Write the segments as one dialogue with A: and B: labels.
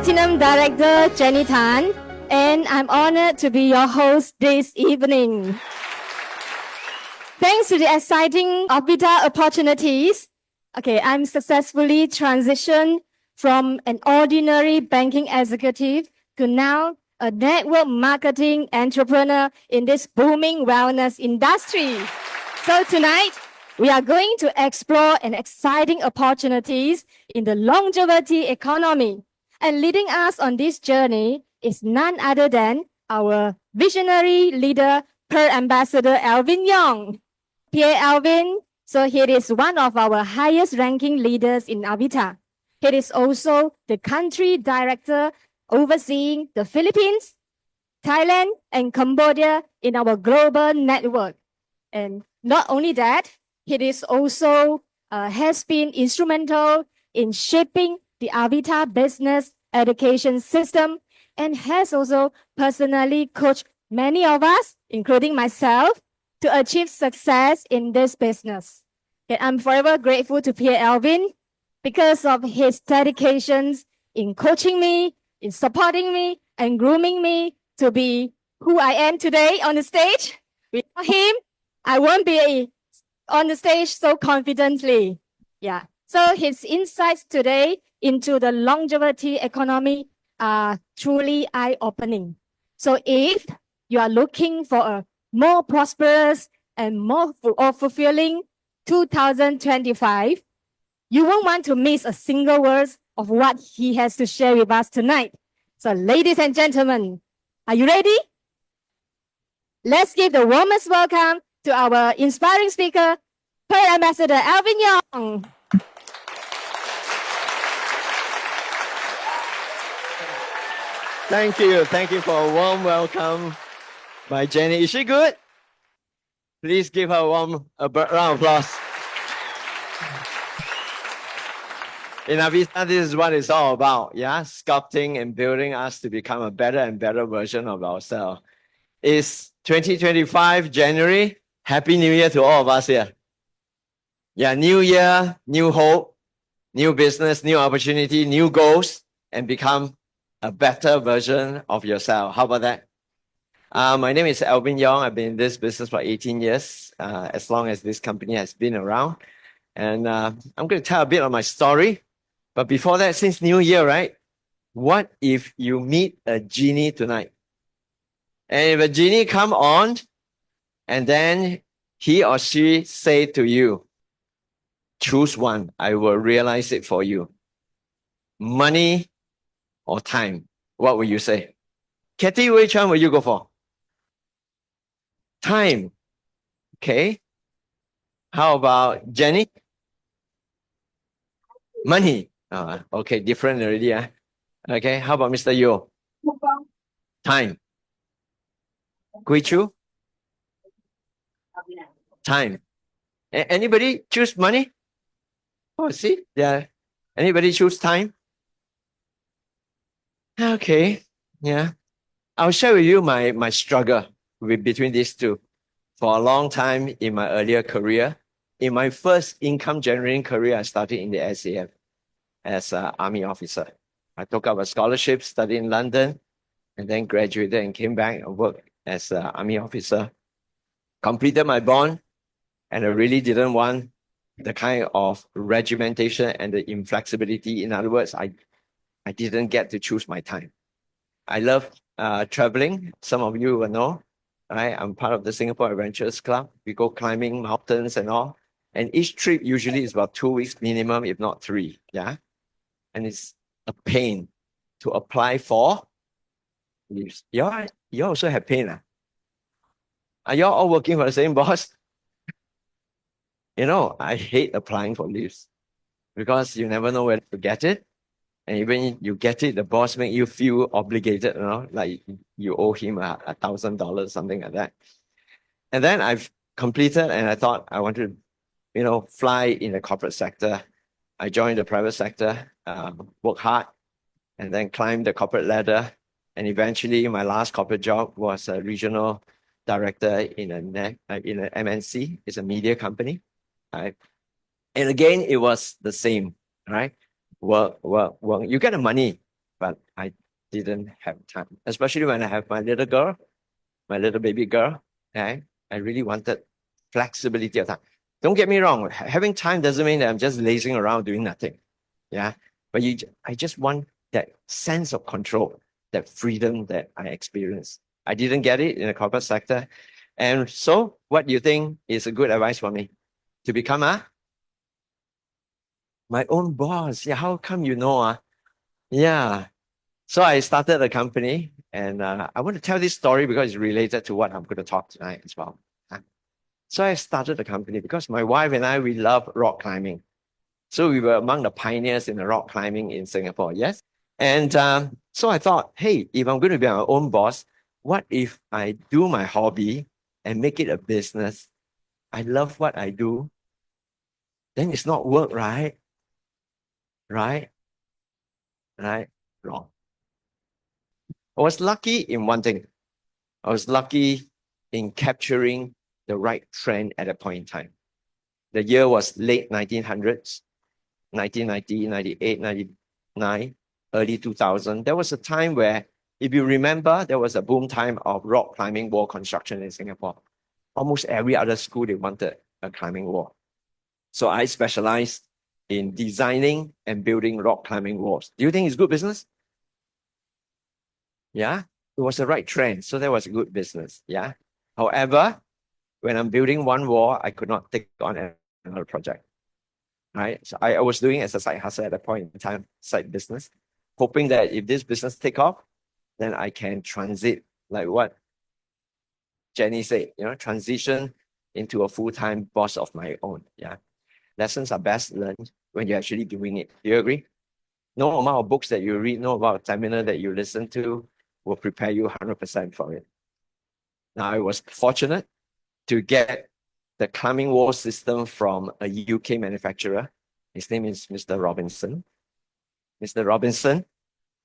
A: Platinum Director Jenny Tan, and I'm honored to be your host this evening. Thanks to the exciting avita opportunities, I'm successfully transitioned from an ordinary banking executive to now a network marketing entrepreneur in this booming wellness industry. So tonight, we are going to explore an exciting opportunities in the longevity economy. And leading us on this journey is none other than our visionary leader, Per Ambassador Alvin Yong. Pierre Alvin, so he is one of our highest ranking leaders in Avita. He is also the country director overseeing the Philippines, Thailand, and Cambodia in our global network. And not only that, he is also has been instrumental in shaping the Avita business education system and has also personally coached many of us, including myself, to achieve success in this business. I'm forever grateful to Pierre Alvin because of his dedications in coaching me, in supporting me, and grooming me to be who I am today on the stage. Without him, I won't be on the stage so confidently. Yeah. So his insights today into the longevity economy are truly eye-opening. So if you are looking for a more prosperous and more fulfilling 2025, you won't want to miss a single word of what he has to share with us tonight. So ladies and gentlemen, are you ready? Let's give the warmest welcome to our inspiring speaker, Per Ambassador Alvin Yong.
B: Thank you. Thank you for a warm welcome by Jenny. Is she good? Please give her a round of applause. In Avita, this is what it's all about. Yeah, sculpting and building us to become a better and better version of ourselves. It's 2025, January. Happy New Year to all of us here. Yeah, new year, new hope, new business, new opportunity, new goals, and become a better version of yourself. How about that? My name is Alvin Yong. I've been in this business for 18 years, as long as this company has been around. And I'm going to tell a bit of my story. But before that, since New Year, right? What if you meet a genie tonight? And if a genie come on, and then he or she say to you, choose one, I will realize it for you. Money or time? What will you say? Kathy, which one will you go for? Time. Okay. How about Jenny? Money. Okay, different already. Okay, how about Mr. Yo? Time. Gui-Chu? Time. Anybody choose money? Oh, see? Yeah. Anybody choose time? Okay. Yeah. I'll share with you my struggle between these two. For a long time in my earlier career, in my first income generating career, I started in the SAF as an army officer. I took up a scholarship, studied in London, and then graduated and came back and worked as an army officer. Completed my bond, and I really didn't want the kind of regimentation and the inflexibility. In other words, I didn't get to choose my time. I love traveling. Some of you will know, right? I'm part of the Singapore Adventurers Club. We go climbing mountains and all. And each trip usually is about 2 weeks minimum, if not 3. Yeah. And it's a pain to apply for leaves. You also have pain. Are you all working for the same boss? You know, I hate applying for leaves because you never know whether to get it. And even you get it, the boss make you feel obligated, you know, like you owe him $1,000, something like that. And then I've completed, and I thought I wanted to, fly in the corporate sector. I joined the private sector, work hard, and then climbed the corporate ladder. And eventually, my last corporate job was a regional director in an MNC. It's a media company, right? And again, it was the same, right? Work. You get the money, but I didn't have time, especially when I have my little girl, my little baby girl. Okay? I really wanted flexibility of time. Don't get me wrong, having time doesn't mean that I'm just lazing around doing nothing. Yeah. But I just want that sense of control, that freedom that I experience. I didn't get it in the corporate sector. And so what do you think is a good advice for me? To become my own boss. Yeah, how come you know? Yeah. So I started a company, and I want to tell this story because it's related to what I'm going to talk tonight as well. So I started a company because my wife and I, we love rock climbing. So we were among the pioneers in the rock climbing in Singapore, yes? And so I thought, hey, if I'm going to be my own boss, what if I do my hobby and make it a business? I love what I do. Then it's not work, right? Right? Right? Wrong. I was lucky in one thing. I was lucky in capturing the right trend at a point in time. The year was late 1900s, 1990, 98, 99, early 2000. There was a time where, if you remember, there was a boom time of rock climbing wall construction in Singapore. Almost every other school, they wanted a climbing wall. So I specialized in designing and building rock climbing walls. Do you think it's good business? Yeah, it was the right trend. So that was a good business. Yeah. However, when I'm building one wall, I could not take on another project. Right. So I was doing it as a side hustle at that point in time, side business, hoping that if this business take off, then I can transit, like what Jenny said, transition into a full-time boss of my own. Yeah. Lessons are best learned when you're actually doing it. Do you agree? No amount of books that you read, no amount of seminar that you listen to will prepare you 100% for it. Now, I was fortunate to get the climbing wall system from a UK manufacturer. His name is Mr. Robinson. Mr. Robinson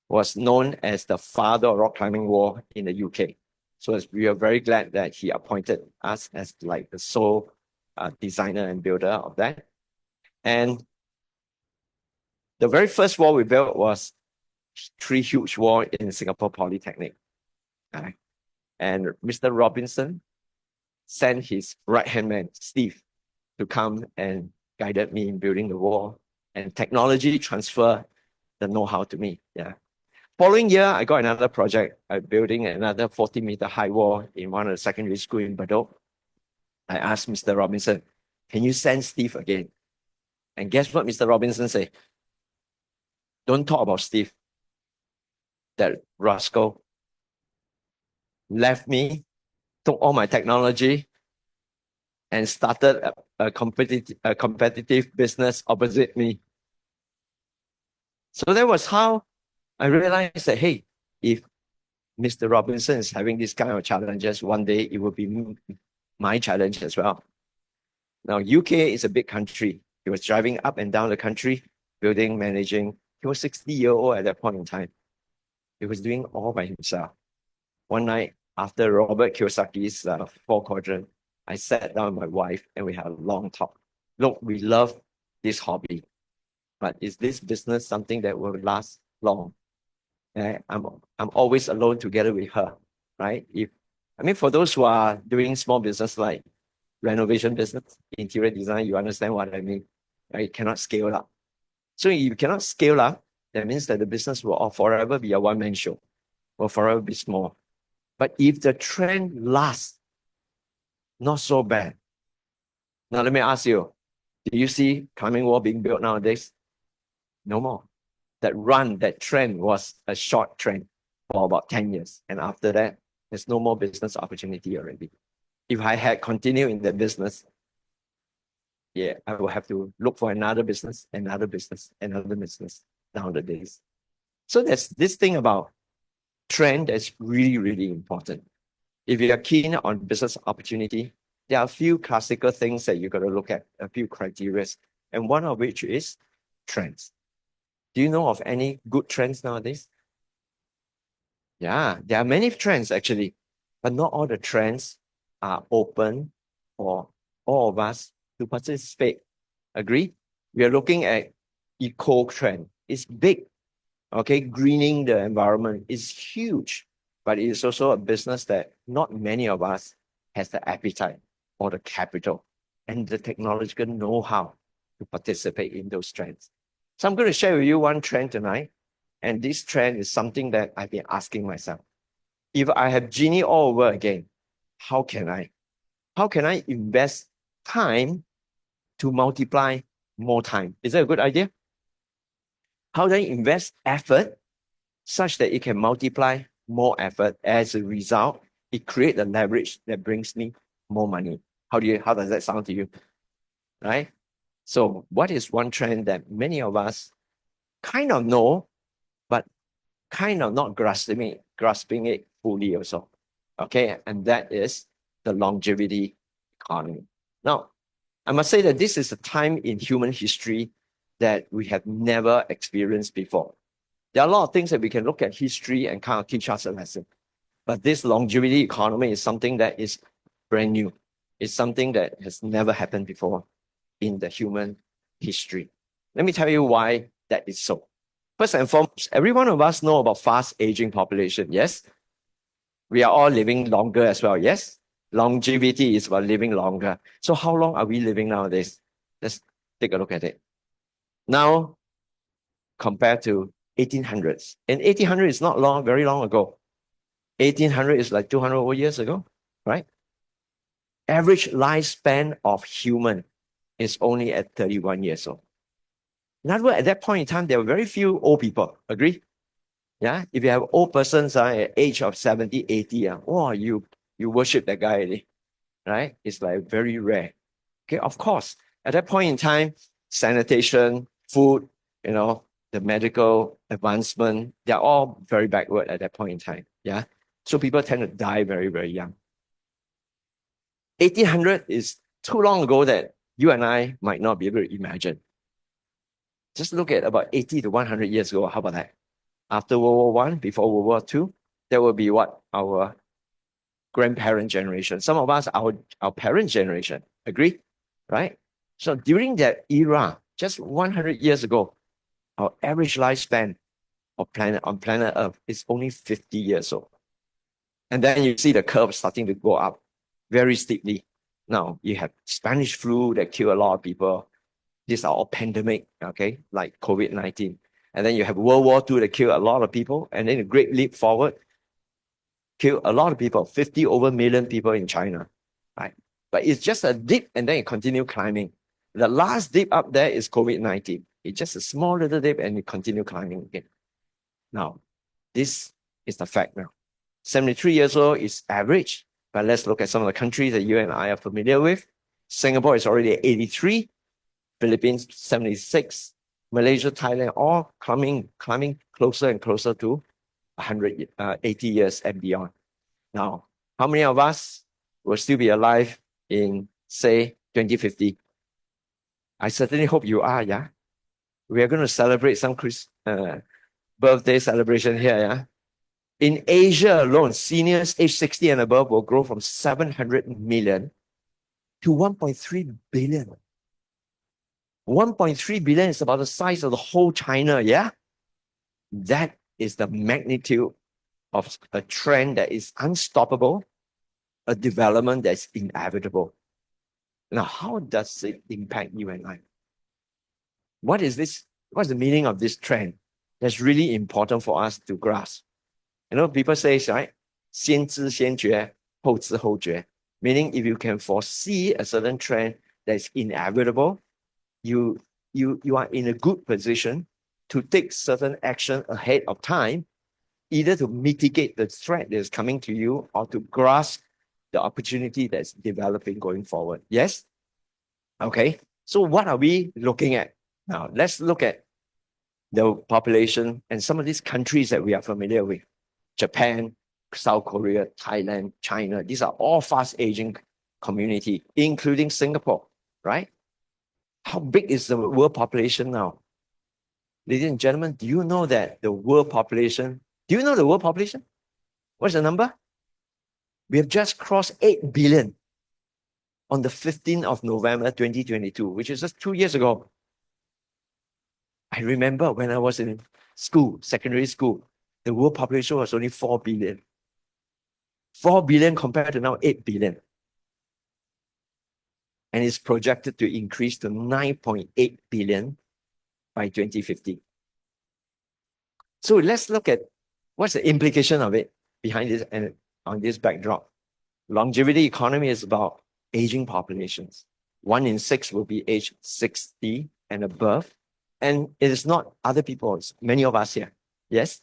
B: was known as the father of rock climbing wall in the UK. So we are very glad that he appointed us as like the sole designer and builder of that. And the very first wall we built was 3 huge walls in Singapore Polytechnic. And Mr. Robinson sent his right-hand man, Steve, to come and guided me in building the wall. And technology transfer the know-how to me. Yeah. Following year, I got another project, building another 40-meter high wall in one of the secondary school in Bedok. I asked Mr. Robinson, can you send Steve again? And guess what Mr. Robinson said? Don't talk about Steve. That rascal left me, took all my technology, and started a competitive business opposite me. So that was how I realized that, hey, if Mr. Robinson is having this kind of challenges, one day it will be my challenge as well. Now, UK is a big country. He was driving up and down the country, building, managing. He was 60-year-old at that point in time. He was doing all by himself. One night, after Robert Kiyosaki's 4 quadrant, I sat down with my wife and we had a long talk. Look, we love this hobby, but is this business something that will last long? I'm always alone together with her, right? For those who are doing small business like renovation business, interior design, you understand what I mean, right? You cannot scale up. So if you cannot scale up, that means that the business will forever be a one-man show, will forever be small. But if the trend lasts, not so bad. Now let me ask you, do you see climbing wall being built nowadays? No more. That trend was a short trend for about 10 years. And after that, there's no more business opportunity already. If I had continued in that business, yeah, I will have to look for another business down the days. So there's this thing about trend that's really, really important. If you are keen on business opportunity, there are a few classical things that you got to look at, a few criteria, and one of which is trends. Do you know of any good trends nowadays? Yeah, there are many trends actually, but not all the trends are open for all of us to participate. Agree? We are looking at eco trend. It's big. Okay, greening the environment is huge, but it is also a business that not many of us has the appetite or the capital and the technological know-how to participate in those trends. So I'm going to share with you one trend tonight. And this trend is something that I've been asking myself. If I have genie all over again, how can I invest time to multiply more time? Is that a good idea? How do I invest effort such that it can multiply more effort? As a result, it creates a leverage that brings me more money. How does that sound to you? Right? So what is one trend that many of us kind of know, but kind of not grasping it fully also? Okay, and that is the longevity economy. Now, I must say that this is a time in human history that we have never experienced before. There are a lot of things that we can look at history and kind of teach us a lesson. But this longevity economy is something that is brand new. It's something that has never happened before in the human history. Let me tell you why that is so. First and foremost, every one of us know about fast aging population. Yes, we are all living longer as well. Yes, longevity is about living longer. So how long are we living nowadays? Let's take a look at it. Now, compared to 1800s. And 1800 is not long, very long ago. 1800 is like 200 over years ago, right? Average lifespan of human is only at 31 years old. In other words, at that point in time, there were very few old people. Agree? Yeah. If you have old persons at age of 70, 80, oh, you worship that guy already, right? It's like very rare. Okay. Of course, at that point in time, sanitation, food, the medical advancement, they're all very backward at that point in time. Yeah. So people tend to die very, very young. 1800 is too long ago that you and I might not be able to imagine. Just look at about 80 to 100 years ago. How about that? After World War I, before World War II, that will be what? Our grandparent generation. Some of us, our parent generation. Agree? Right? So during that era, just 100 years ago, our average lifespan on planet Earth is only 50 years old. And then you see the curve starting to go up very steeply. Now, you have Spanish flu that killed a lot of people. These are all pandemic, okay, like COVID-19. And then you have World War II that killed a lot of people. And then the Great Leap Forward killed a lot of people, 50 over million people in China, right? But it's just a dip and then it continues climbing. The last dip up there is COVID-19. It's just a small little dip and it continues climbing again. Now, this is the fact now. 73 years old is average, but let's look at some of the countries that you and I are familiar with. Singapore is already at 83, Philippines 76, Malaysia, Thailand, all climbing closer and closer to 180 years and beyond. Now, how many of us will still be alive in, say, 2050? I certainly hope you are, yeah? We are going to celebrate some birthday celebration here, yeah? In Asia alone, seniors age 60 and above will grow from 700 million to 1.3 billion. 1.3 billion is about the size of the whole China, yeah? That is the magnitude of a trend that is unstoppable, a development that's inevitable. Now, how does it impact you and I? What is this? What's the meaning of this trend? That's really important for us to grasp. People say, right? 先知先觉,后知后觉. Meaning, if you can foresee a certain trend that is inevitable, you are in a good position to take certain action ahead of time, either to mitigate the threat that is coming to you or to grasp the opportunity that's developing going forward. Yes? Okay. So what are we looking at? Now, let's look at the population and some of these countries that we are familiar with. Japan, South Korea, Thailand, China. These are all fast-aging community, including Singapore, right? How big is the world population now? Ladies and gentlemen, do you know that the world population, What's the number? We have just crossed 8 billion on the 15th of November, 2022, which is just 2 years ago. I remember when I was in school, secondary school, the world population was only 4 billion. 4 billion compared to now 8 billion. And it's projected to increase to 9.8 billion by 2050. So let's look at what's the implication of it behind this and on this backdrop. Longevity economy is about aging populations. 1 in 6 will be aged 60 and above. And it is not other people, it's many of us here. Yes?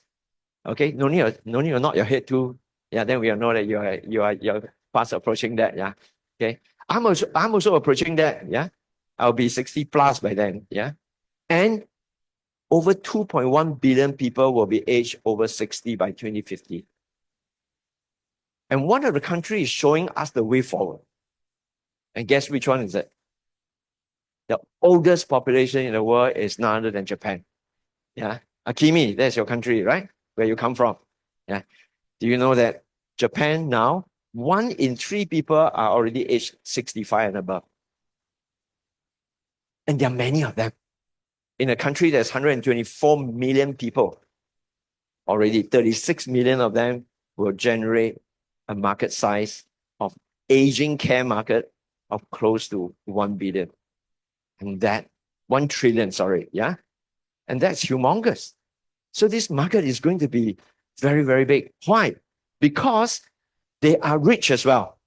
B: Okay, no need to nod your head too. Yeah, then we'll know that you're fast approaching that. Yeah. Okay. I'm also approaching that. Yeah. I'll be 60 plus by then. Yeah. And over 2.1 billion people will be aged over 60 by 2050. And one of the countries is showing us the way forward. And guess which one is it? The oldest population in the world is none other than Japan. Yeah. Akimi, that's your country, right? Where you come from. Yeah. Do you know that Japan now, 1 in 3 people are already aged 65 and above? And there are many of them. In a country that's 124 million people, already 36 million of them will generate a market size of aging care market of close to 1 billion. And that 1 trillion, sorry, yeah? And that's humongous. So this market is going to be very, very big. Why? Because they are rich as well.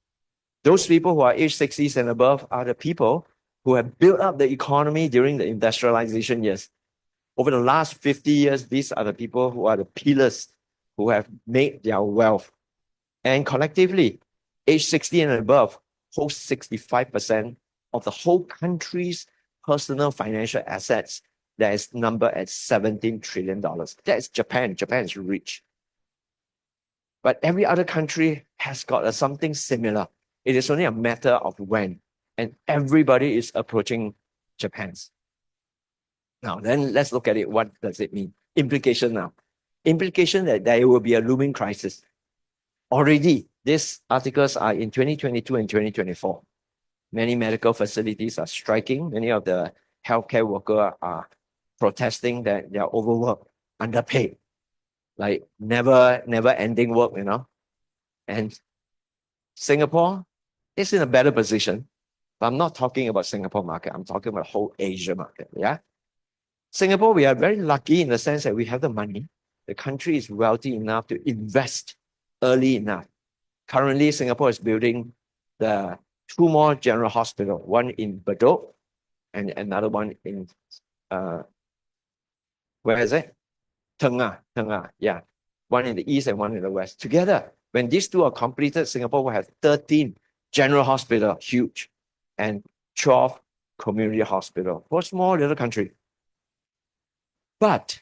B: Those people who are age 60s and above are the people who have built up the economy during the industrialization years. Over the last 50 years, these are the people who are the pillars who have made their wealth. And collectively, age 60 and above holds 65% of the whole country's personal financial assets that is numbered at $17 trillion. That's Japan. Japan is rich. But every other country has got something similar. It is only a matter of when. And everybody is approaching Japan's. Now, then let's look at it. What does it mean? Implication now. Implication that there will be a looming crisis. Already, these articles are in 2022 and 2024. Many medical facilities are striking. Many of the healthcare workers are protesting that they are overworked, underpaid, like never ending work, you know. And Singapore is in a better position, but I'm not talking about Singapore market. I'm talking about the whole Asia market, yeah. Singapore, we are very lucky in the sense that we have the money. The country is wealthy enough to invest early enough. Currently, Singapore is building the 2 more general hospitals, one in Bedok and another one in where is it? Tengah, yeah. One in the east and one in the west. Together, when these 2 are completed, Singapore will have 13 general hospitals, huge, and 12 community hospitals for a small little country. But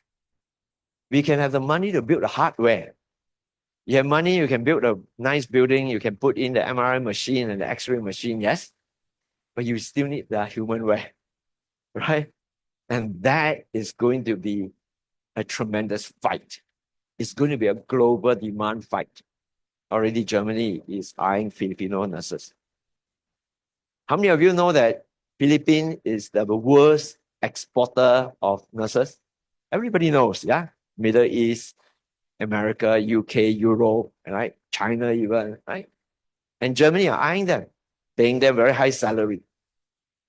B: we can have the money to build the hardware. You have money, you can build a nice building, you can put in the MRI machine and the X-ray machine, yes? But you still need the humanware, right? And that is going to be a tremendous fight. It's going to be a global demand fight. Already Germany is eyeing Filipino nurses. How many of you know that Philippines is the worst exporter of nurses? Everybody knows, yeah? Middle East, America, UK, Europe, right? China even, right? And Germany are eyeing them, paying them very high salary.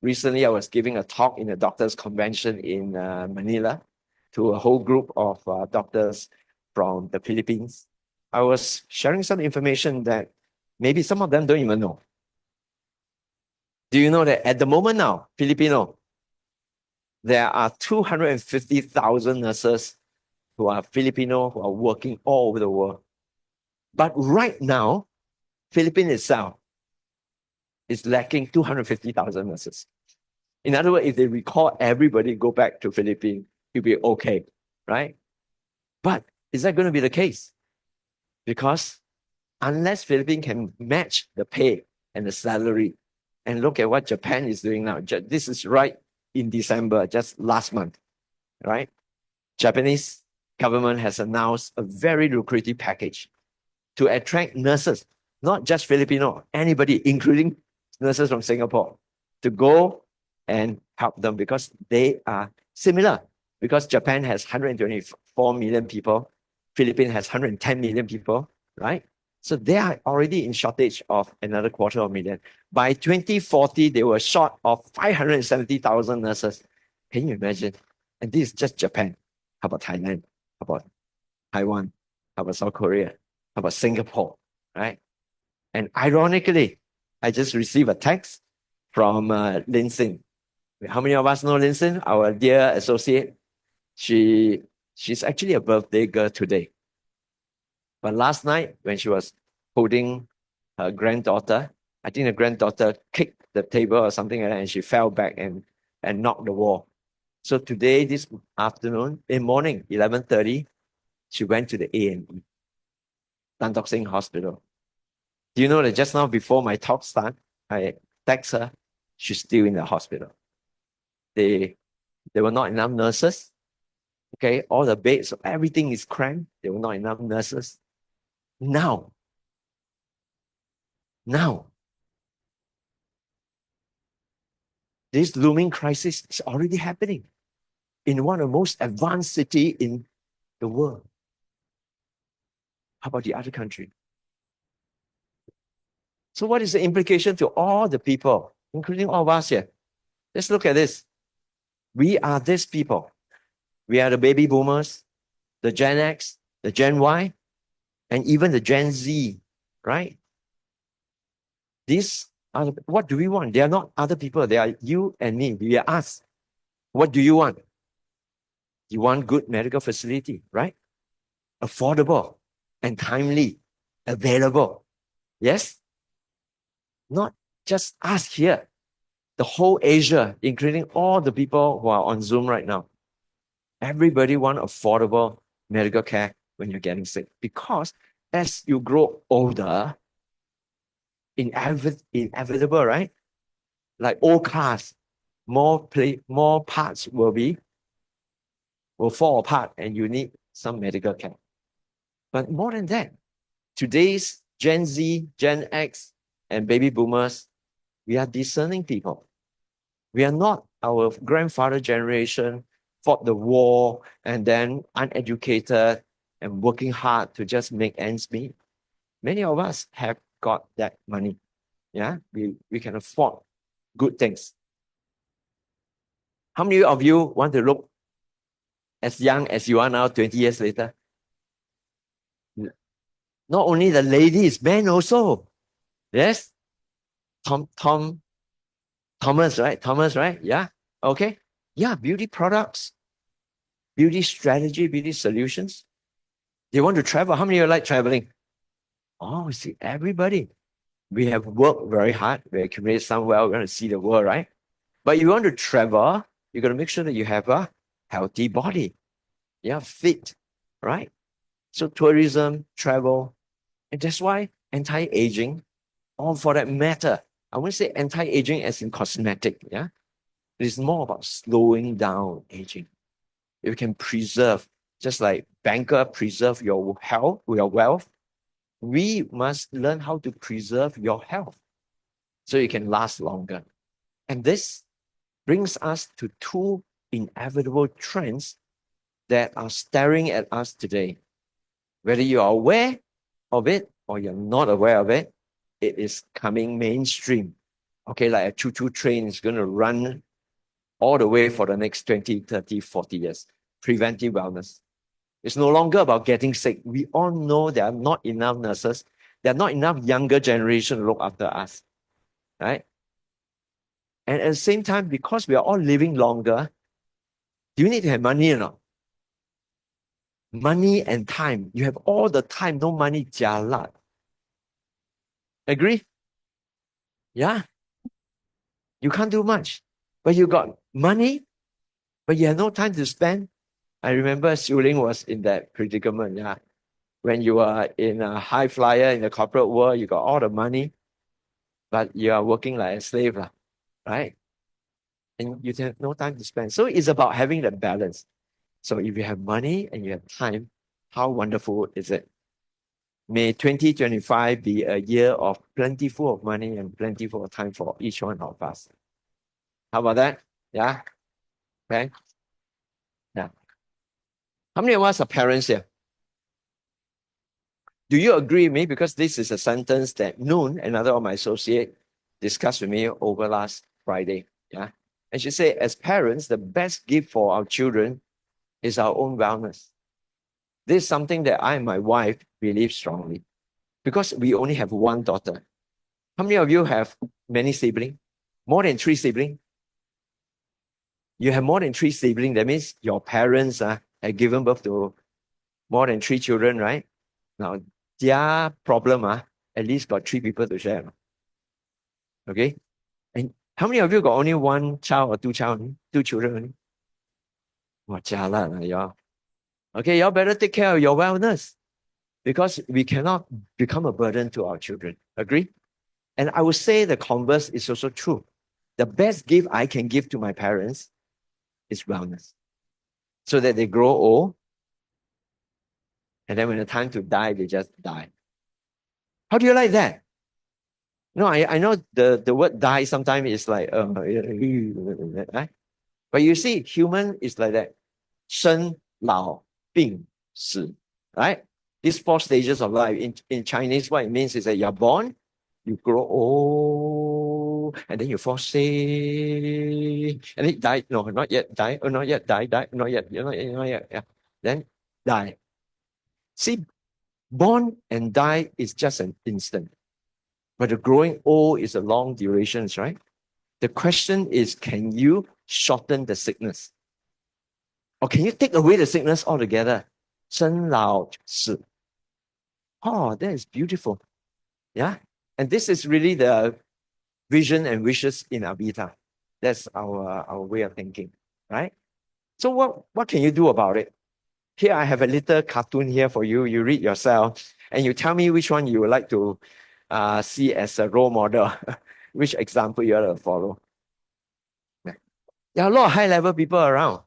B: Recently, I was giving a talk in a doctors' convention in Manila to a whole group of doctors from the Philippines. I was sharing some information that maybe some of them don't even know. Do you know that at the moment now, Filipino, there are 250,000 nurses who are Filipino, who are working all over the world. But right now, Philippines itself is lacking 250,000 nurses. In other words, if they recall everybody go back to Philippines, it'll be okay, right? But is that going to be the case? Because unless Philippines can match the pay and the salary, and look at what Japan is doing now. This is right in December, just last month, right? Japanese government has announced a very lucrative package to attract nurses, not just Filipino, anybody, including nurses from Singapore, to go and help them because they are similar because Japan has 124 million people, Philippines has 110 million people, right? So they are already in shortage of another 250,000. By 2040, they were short of 570,000 nurses. Can you imagine? And this is just Japan. How about Thailand? How about Taiwan? How about South Korea? How about Singapore, right? And ironically, I just received a text from Lin Sing. How many of us know Lin Sing, our dear associate? She's actually a birthday girl today. But last night, when she was holding her granddaughter, I think the granddaughter kicked the table or something like that, and she fell back and knocked the wall. So today, this afternoon, in morning, 11:30, she went to the A&E, Tan Tock Seng Hospital. Do you know that just now before my talk started, I text her, she's still in the hospital. There were not enough nurses. Okay, all the beds, everything is cramped. There were not enough nurses. Now, this looming crisis is already happening in one of the most advanced cities in the world. How about the other country? So what is the implication to all the people, including all of us here? Let's look at this. We are these people. We are the baby boomers, the Gen X, the Gen Y, and even the Gen Z, right? These are what do we want? They are not other people. They are you and me. We are us. What do you want? You want good medical facility, right? Affordable and timely, available. Yes? Not just us here. The whole Asia, including all the people who are on Zoom right now. Everybody want affordable medical care when you're getting sick. Because as you grow older, inevitable, right? Like old cars, more parts will fall apart and you need some medical care. But more than that, today's Gen Z, Gen X, and baby boomers, we are discerning people. We are not our grandfather generation fought the war and then uneducated and working hard to just make ends meet. Many of us have got that money. Yeah, we can afford good things. How many of you want to look as young as you are now 20 years later? Not only the ladies, men also. Yes? Thomas, right? Thomas, right? Yeah. Okay. Yeah, beauty products, beauty strategy, beauty solutions. They want to travel. How many of you like traveling? Oh, see, everybody. We have worked very hard. We accumulate some wealth. We're going to see the world, right? But you want to travel, you got to make sure that you have a healthy body. Yeah, fit, right? So tourism, travel, and that's why anti-aging, or for that matter, I won't say anti-aging as in cosmetic, yeah? It is more about slowing down aging. If you can preserve, just like banker preserve your health, your wealth, we must learn how to preserve your health so you can last longer. And this brings us to two inevitable trends that are staring at us today. Whether you are aware of it or you're not aware of it, it is coming mainstream. Okay, like a choo-choo train is going to run all the way for the next 20, 30, 40 years. Preventive wellness. It's no longer about getting sick. We all know there are not enough nurses. There are not enough younger generation to look after us, right? And at the same time, because we are all living longer, do you need to have money or not? Money and time. You have all the time, no money, jialat. Agree? Yeah. You can't do much. But you got money, but you have no time to spend. I remember Xiu Ling was in that predicament, yeah. When you are in a high flyer in the corporate world, you got all the money, but you are working like a slave, right? And you have no time to spend. So it's about having that balance. So if you have money and you have time, how wonderful is it? May 2025 be a year of plentiful of money and plentiful of time for each one of us. How about that? Yeah? Okay? Yeah. How many of us are parents here? Do you agree with me? Because this is a sentence that Noon, another of my associate, discussed with me over last Friday. Yeah. And she said, as parents, the best gift for our children is our own wellness. This is something that I and my wife believe strongly because we only have one daughter. How many of you have many siblings? More than 3 siblings? You have more than 3 siblings. That means your parents have given birth to more than 3 children, right? Now, their problem, at least got 3 people to share. Okay? And how many of you got only 1 child or 2 child? 2 children only? Wow, jialat, y'all. Okay, y'all better take care of your wellness because we cannot become a burden to our children. Agree? And I would say the converse is also true. The best gift I can give to my parents is wellness so that they grow old. And then when the time to die, they just die. How do you like that? No, I know the word die sometimes is like, right? But you see, human is like that. 生老病死, right? These 4 stages of life. In Chinese, what it means is that you're born, you grow old, and then you fall sick, and then you die. No, not yet die. Oh, not yet die. Not yet. You're not yet. Yeah. Then die. See, born and die is just an instant. But the growing old is a long duration, right? The question is, can you shorten the sickness? Or can you take away the sickness altogether? 生老死. Oh, that is beautiful. Yeah. And this is really the vision and wishes in Avita. That's our way of thinking, right? So what can you do about it? Here I have a little cartoon here for you. You read yourself and you tell me which one you would like to see as a role model, which example you want to follow. There are a lot of high-level people around.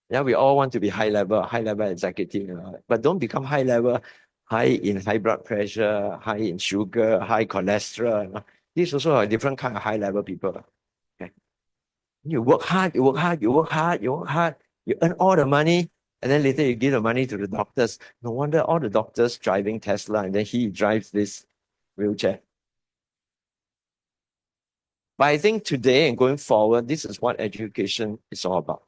B: Yeah, we all want to be high-level executive, but don't become high-level, high in high blood pressure, high in sugar, high cholesterol. These also are different kind of high-level people. Okay. You work hard, you earn all the money, and then later you give the money to the doctors. No wonder all the doctors driving Tesla, and then he drives this wheelchair. But I think today and going forward, this is what education is all about.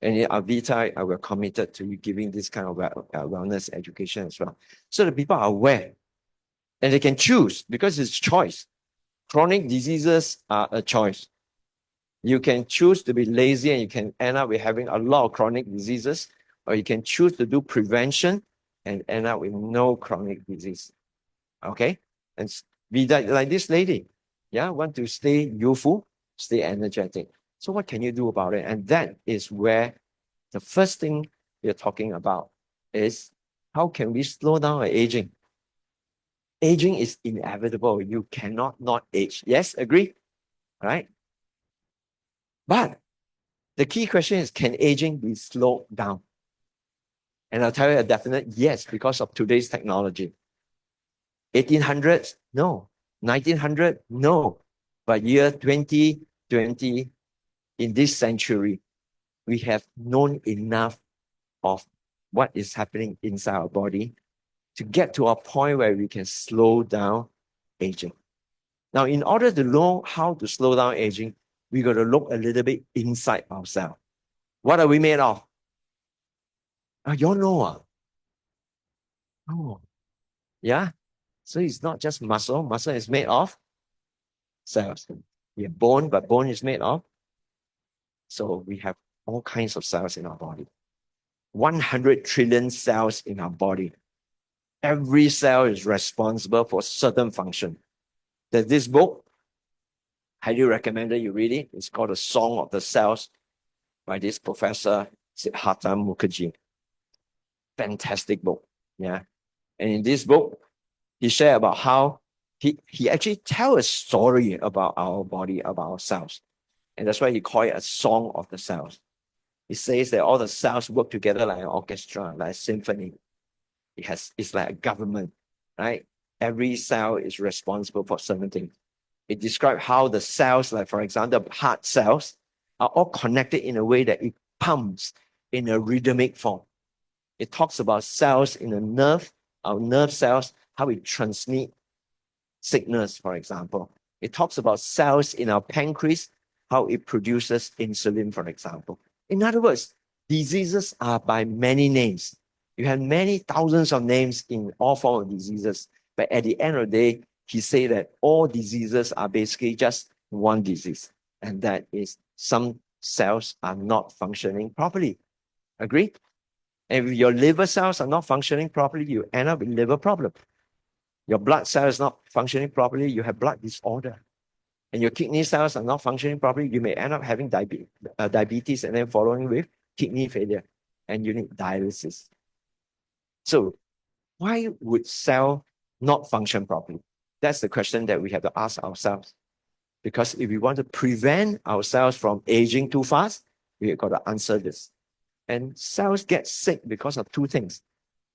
B: And in Avita, we're committed to giving this kind of wellness education as well. So the people are aware and they can choose because it's choice. Chronic diseases are a choice. You can choose to be lazy and you can end up with having a lot of chronic diseases, or you can choose to do prevention and end up with no chronic disease. Okay? And be like this lady. Yeah, want to stay youthful, stay energetic. So what can you do about it? And that is where the first thing we're talking about is how can we slow down our aging? Aging is inevitable. You cannot not age. Yes, agree? Right? But the key question is, can aging be slowed down? And I'll tell you a definite yes, because of today's technology. 1800s? No. 1900? No. But year 2020, in this century, we have known enough of what is happening inside our body to get to a point where we can slow down aging. Now, in order to know how to slow down aging, we got to look a little bit inside ourselves. What are we made of? You all know. Oh, yeah. So it's not just muscle. Muscle is made of cells. We have bone, but bone is made of. So we have all kinds of cells in our body. 100 trillion cells in our body. Every cell is responsible for certain function. There's this book, highly recommended you read it. It's called The Song of the Cells by this professor, Siddhartha Mukherjee. Fantastic book. Yeah. And in this book, he shared about how he actually tell a story about our body, about our cells. And that's why he called it a song of the cells. He says that all the cells work together like an orchestra, like a symphony. It's like a government, right? Every cell is responsible for certain things. It describes how the cells, like for example, heart cells, are all connected in a way that it pumps in a rhythmic form. It talks about cells in the nerve, our nerve cells, how we transmit sickness, for example. It talks about cells in our pancreas, how it produces insulin, for example. In other words, diseases are by many names. You have many thousands of names in all forms of diseases. But at the end of the day, he said that all diseases are basically just one disease. And that is some cells are not functioning properly. Agree? And if your liver cells are not functioning properly, you end up with liver problem. Your blood cells not functioning properly, you have blood disorder. And your kidney cells are not functioning properly, you may end up having diabetes and then following with kidney failure, and you need dialysis. So why would cell not function properly? That's the question that we have to ask ourselves. Because if we want to prevent ourselves from aging too fast, we've got to answer this. And cells get sick because of two things.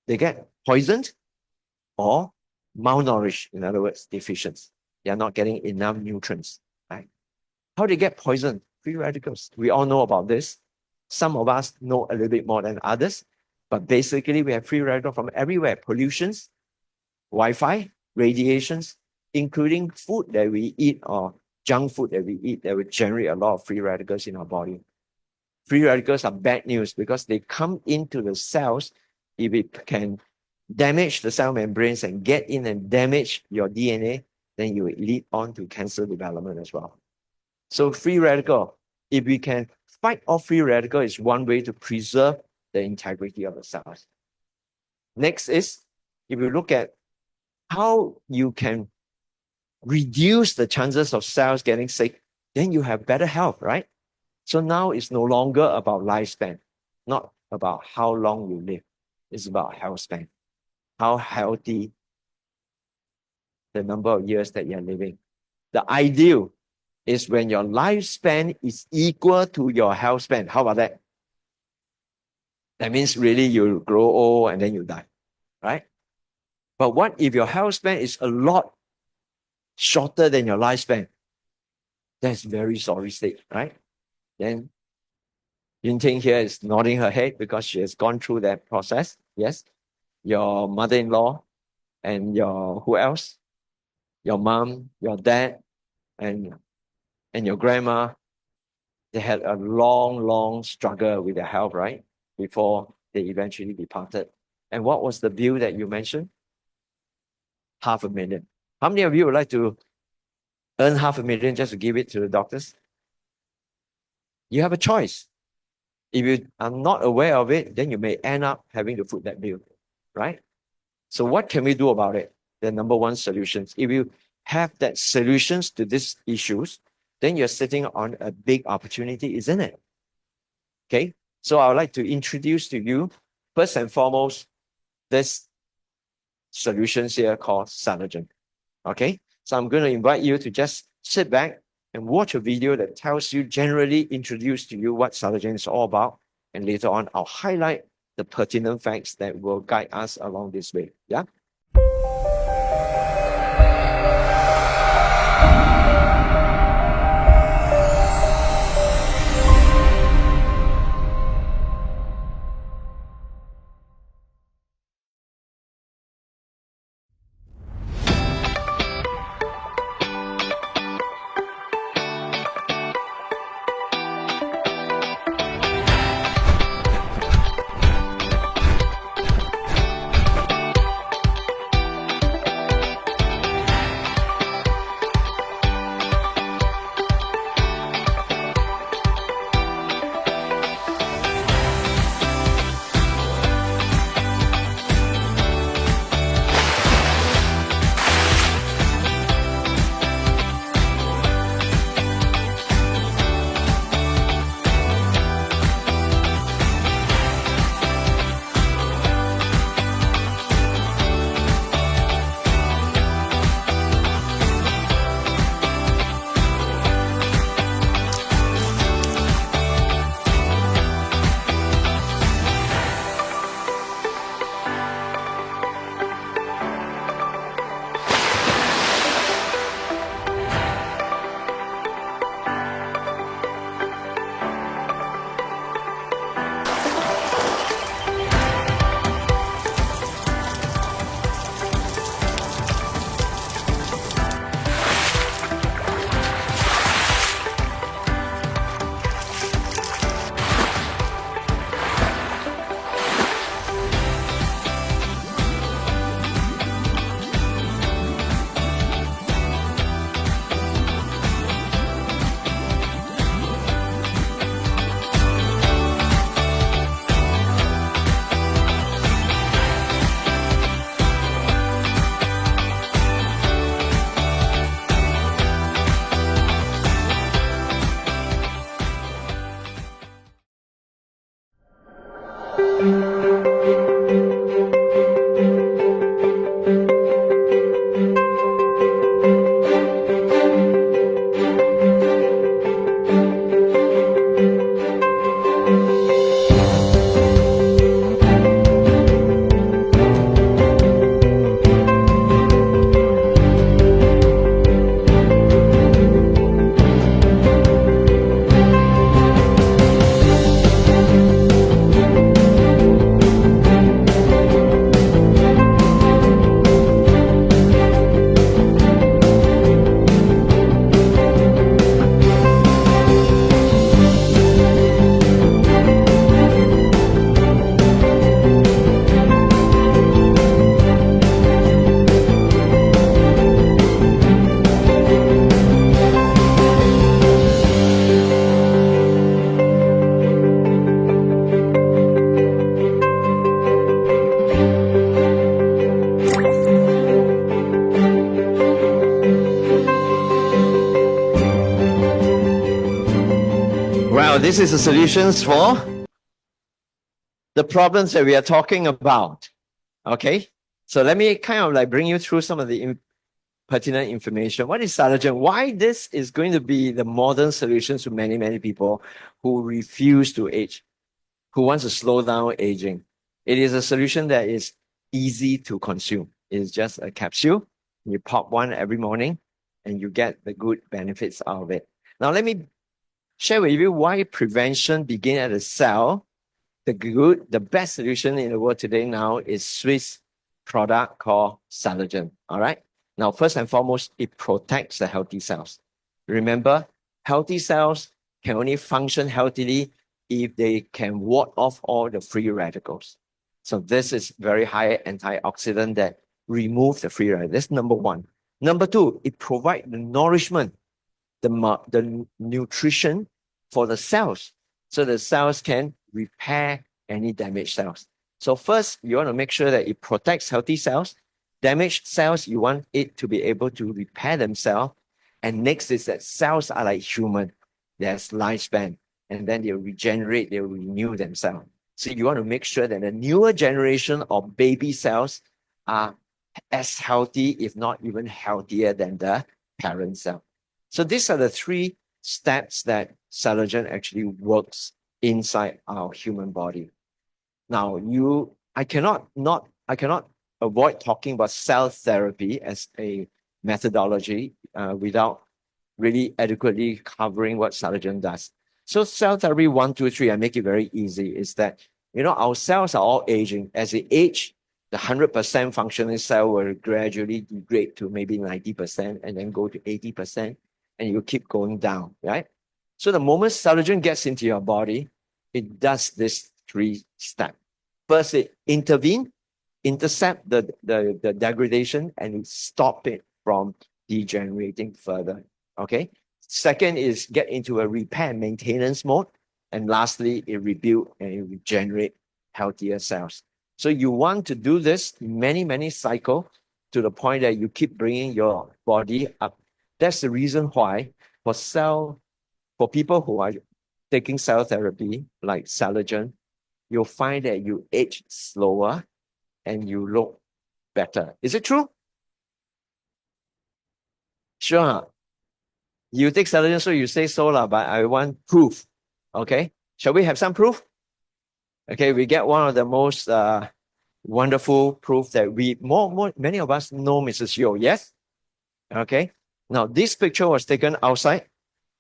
B: They get poisoned or malnourished, in other words, deficient. They are not getting enough nutrients. Right? How they get poisoned? Free radicals. We all know about this. Some of us know a little bit more than others, but basically we have free radicals from everywhere. Pollutions, Wi-Fi, radiations, including food that we eat or junk food that we eat that will generate a lot of free radicals in our body. Free radicals are bad news because they come into the cells. If it can damage the cell membranes and get in and damage your DNA, then you will lead on to cancer development as well. So free radical, if we can fight off free radical, is one way to preserve the integrity of the cells. Next is, if you look at how you can reduce the chances of cells getting sick, then you have better health, right? So now it's no longer about lifespan, not about how long you live. It's about health span, how healthy the number of years that you're living. The ideal is when your lifespan is equal to your health span. How about that? That means really you grow old and then you die, right? But what if your health span is a lot shorter than your lifespan? That's very sorry state, right? Then Yun Ting here is nodding her head because she has gone through that process. Yes. Your mother-in-law and your, who else? Your mom, your dad, and your grandma, they had a long struggle with their health, right? Before they eventually departed. And what was the bill that you mentioned? $500,000. How many of you would like to earn $500,000 just to give it to the doctors? You have a choice. If you are not aware of it, then you may end up having to foot that bill, right? So what can we do about it? The number one solutions. If you have that solutions to these issues, then you're sitting on a big opportunity, isn't it? Okay, so I would like to introduce to you, first and foremost, this solutions here called Salogen. Okay, so I'm going to invite you to just sit back and watch a video that tells you, generally introduce to you what Salogen is all about. And later on, I'll highlight the pertinent facts that will guide us along this way. Yeah. this is the solutions for the problems that we are talking about. Okay, so let me kind of like bring you through some of the pertinent information. What is Silogen? Why this is going to be the modern solution to many, many people who refuse to age, who wants to slow down aging. It is a solution that is easy to consume. It's just a capsule. You pop one every morning and you get the good benefits out of it. Now, let me share with you why prevention begins at the cell. The best solution in the world today now is Swiss product called Silogen. All right. Now, first and foremost, it protects the healthy cells. Remember, healthy cells can only function healthily if they can ward off all the free radicals. So this is very high antioxidant that remove the free radicals. That's number one. Number two, it provides the nourishment, the nutrition for the cells, so the cells can repair any damaged cells. So first, you want to make sure that it protects healthy cells. Damaged cells, you want it to be able to repair themselves. And next is that cells are like human. There's lifespan. And then they'll regenerate, they'll renew themselves. So you want to make sure that the newer generation of baby cells are as healthy, if not even healthier than the parent cell. So these are the three steps that Silogen actually works inside our human body. Now, I cannot avoid talking about cell therapy as a methodology without really adequately covering what Silogen does. So cell therapy 1, 2, 3, I make it very easy, is that, our cells are all aging. As they age, the 100% functioning cell will gradually degrade to maybe 90% and then go to 80%, and you keep going down, right? So the moment Silogen gets into your body, it does this 3 steps. First, it intercept the degradation and stop it from degenerating further, okay? Second is get into a repair maintenance mode. And lastly, it rebuild and it regenerate healthier cells. So you want to do this many, many cycles to the point that you keep bringing your body up. That's the reason why for people who are taking cell therapy like Silogen, you'll find that you age slower and you look better. Is it true? Sure. You take Silogen, so you say so, but I want proof. Okay? Shall we have some proof? Okay, we get one of the most wonderful proof that many of us know Mrs. Yeo, yes? Okay. Now, this picture was taken outside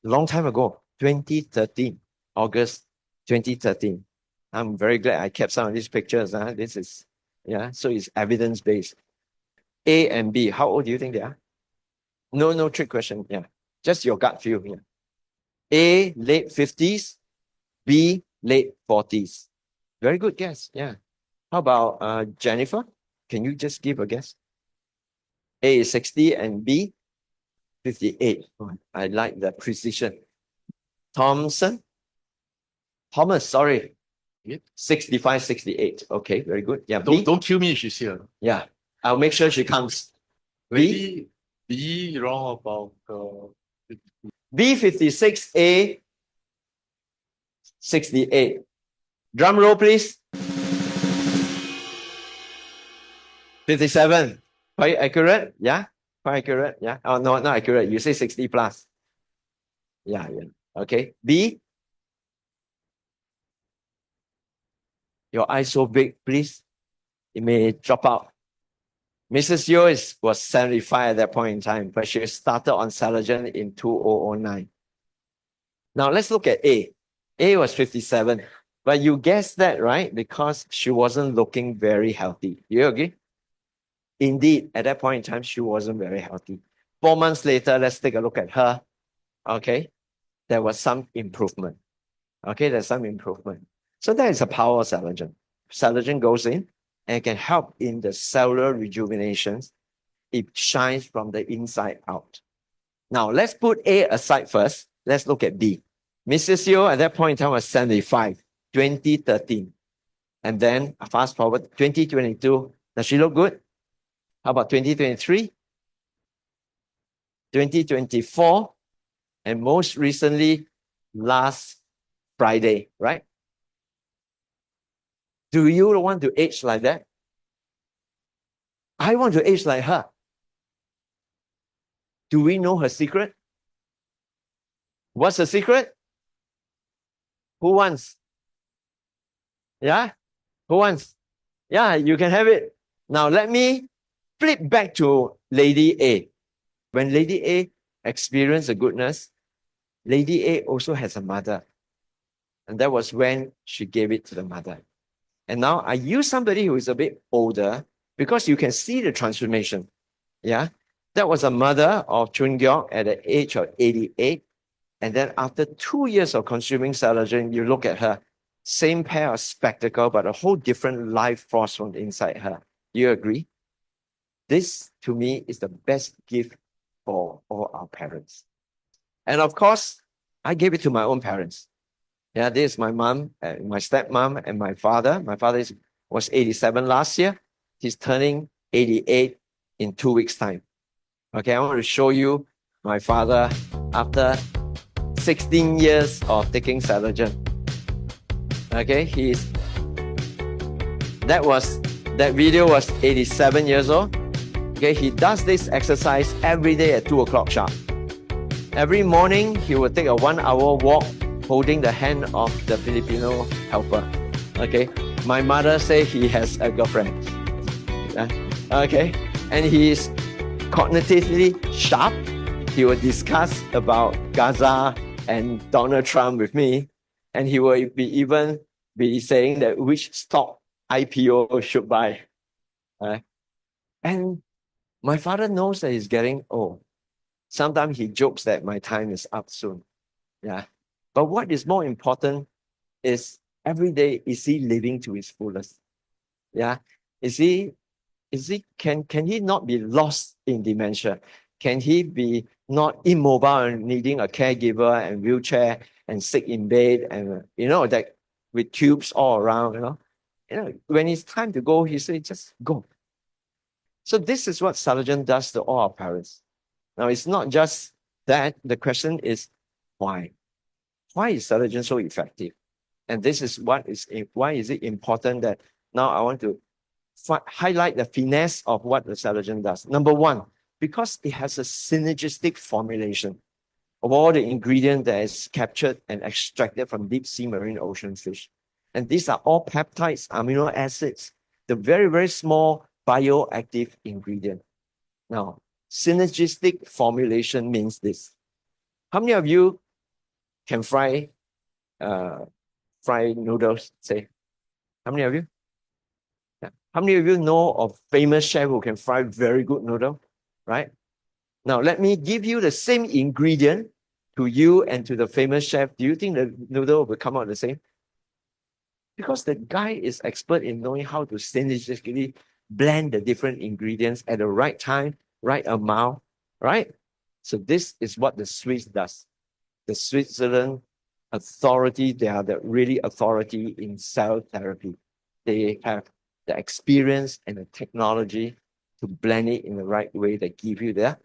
B: a long time ago, 2013, August 2013. I'm very glad I kept some of these pictures. This is, so it's evidence-based. A and B, how old do you think they are? No trick question, Just your gut feel here. A, late 50s, B, late 40s. Very good guess, How about Jennifer? Can you just give a guess? A is 60 and B, 58. Oh, I like the precision. Thomas, sorry. 65, 68. Okay, very good. Yeah,
C: Don't kill me if she's here.
B: Yeah, I'll make sure she comes.
C: Maybe B wrong about
B: B 56, A 68. Drum roll, please. 57. Quite accurate? Yeah? Quite accurate? Yeah? Oh, no, not accurate. You say 60 plus. Yeah. Okay. B. Your eyes so big, please. It may drop out. Mrs. Yeo was 75 at that point in time, but she started on Silogen in 2009. Now let's look at A. A was 57. But you guessed that, right? Because she wasn't looking very healthy. You agree? Indeed, at that point in time, she wasn't very healthy. 4 months later, let's take a look at her. Okay. There was some improvement. Okay, there's some improvement. So that is the power of Silogen. Silogen goes in and can help in the cellular rejuvenation. It shines from the inside out. Now, let's put A aside first. Let's look at B. Mrs. Yeo at that point in time was 75, 2013. And then fast forward, 2022. Does she look good? How about 2023? 2024? And most recently, last Friday, right? Do you want to age like that? I want to age like her. Do we know her secret? What's the secret? Who wants? Yeah? Who wants? Yeah, you can have it. Now let me flip back to Lady A. When Lady A experienced the goodness, Lady A also has a mother. And that was when she gave it to the mother. And now I use somebody who is a bit older because you can see the transformation. Yeah. That was a mother of Chun Gyok at the age of 88. And then after 2 years of consuming Celogen, you look at her, same pair of spectacle, but a whole different life force from inside her. Do you agree? This, to me, is the best gift for all our parents. And of course, I gave it to my own parents. Yeah, this is my mom, my stepmom, and my father. My father was 87 last year. He's turning 88 in 2 weeks' time. Okay, I want to show you my father after 16 years of taking Celogen. Okay, that video was 87 years old. Okay, he does this exercise every day at 2 o'clock sharp. Every morning, he will take a 1 hour walk holding the hand of the Filipino helper. Okay, my mother say he has a girlfriend. Okay, and he is cognitively sharp. He will discuss about Gaza and Donald Trump with me, and he will even be saying that which stock IPO should buy. And my father knows that he's getting old. Sometimes he jokes that my time is up soon. Yeah. But what is more important is every day, is he living to his fullest? Yeah. Can he not be lost in dementia? Can he be not immobile and needing a caregiver and wheelchair and sick in bed and that with tubes all around, when it's time to go, he says, just go. So this is what Celogen does to all our parents. Now, it's not just that. The question is, why? Why is Celogen so effective? And this is why is it important that now I want to highlight the finesse of what the Celogen does. Number one, because it has a synergistic formulation of all the ingredients that is captured and extracted from deep sea marine ocean fish. And these are all peptides, amino acids, the very, very small bioactive ingredient. Now, synergistic formulation means this. How many of you can fry noodles, say? How many of you? Yeah. How many of you know of famous chef who can fry very good noodle, right? Now, let me give you the same ingredient to you and to the famous chef. Do you think the noodle will come out the same? Because the guy is expert in knowing how to synergistically blend the different ingredients at the right time, right amount, right? So this is what the Swiss does. The Switzerland authority, they are the really authority in cell therapy. They have the experience and the technology to blend it in the right way that give you the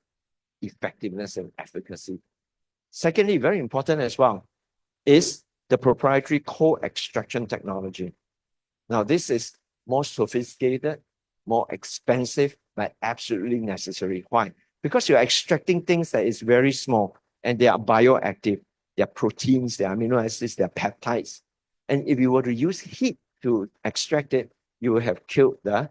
B: effectiveness and efficacy. Secondly, very important as well, is the proprietary co-extraction technology. Now, this is more sophisticated, more expensive, but absolutely necessary. Why? Because you're extracting things that is very small and they are bioactive. They are proteins, they are amino acids, they are peptides. And if you were to use heat to extract it, you will have killed the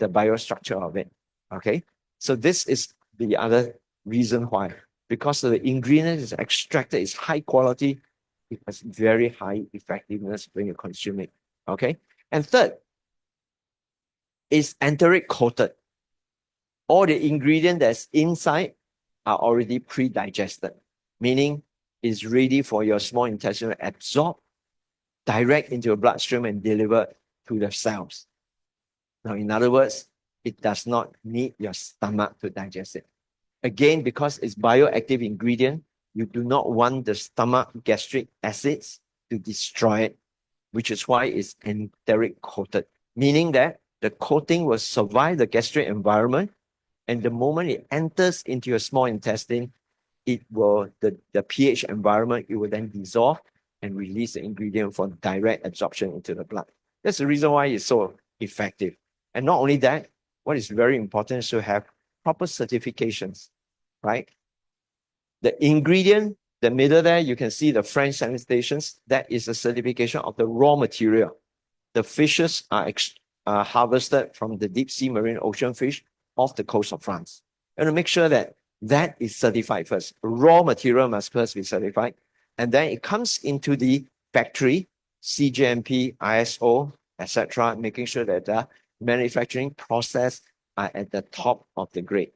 B: biostructure of it. Okay? So this is the other reason why. Because the ingredient is extracted, is high quality, it has very high effectiveness when you consume it. Okay? And third, is enteric coated. All the ingredients that's inside are already pre-digested, meaning it's ready for your small intestine to absorb direct into your bloodstream and deliver to the cells. Now, in other words, it does not need your stomach to digest it. Again, because it's bioactive ingredient, you do not want the stomach gastric acids to destroy it, which is why it's enteric coated, meaning that the coating will survive the gastric environment, and the moment it enters into your small intestine, it will, the pH environment, it will then dissolve and release the ingredient for direct absorption into the blood. That's the reason why it's so effective. And not only that, what is very important is to have proper certifications, right? The ingredient, the middle there, you can see the French stations. That is a certification of the raw material. The fishes are harvested from the deep sea marine ocean fish off the coast of France. And to make sure that that is certified first. Raw material must first be certified. And then it comes into the factory, CGMP, ISO, etc., making sure that the manufacturing process are at the top of the grade.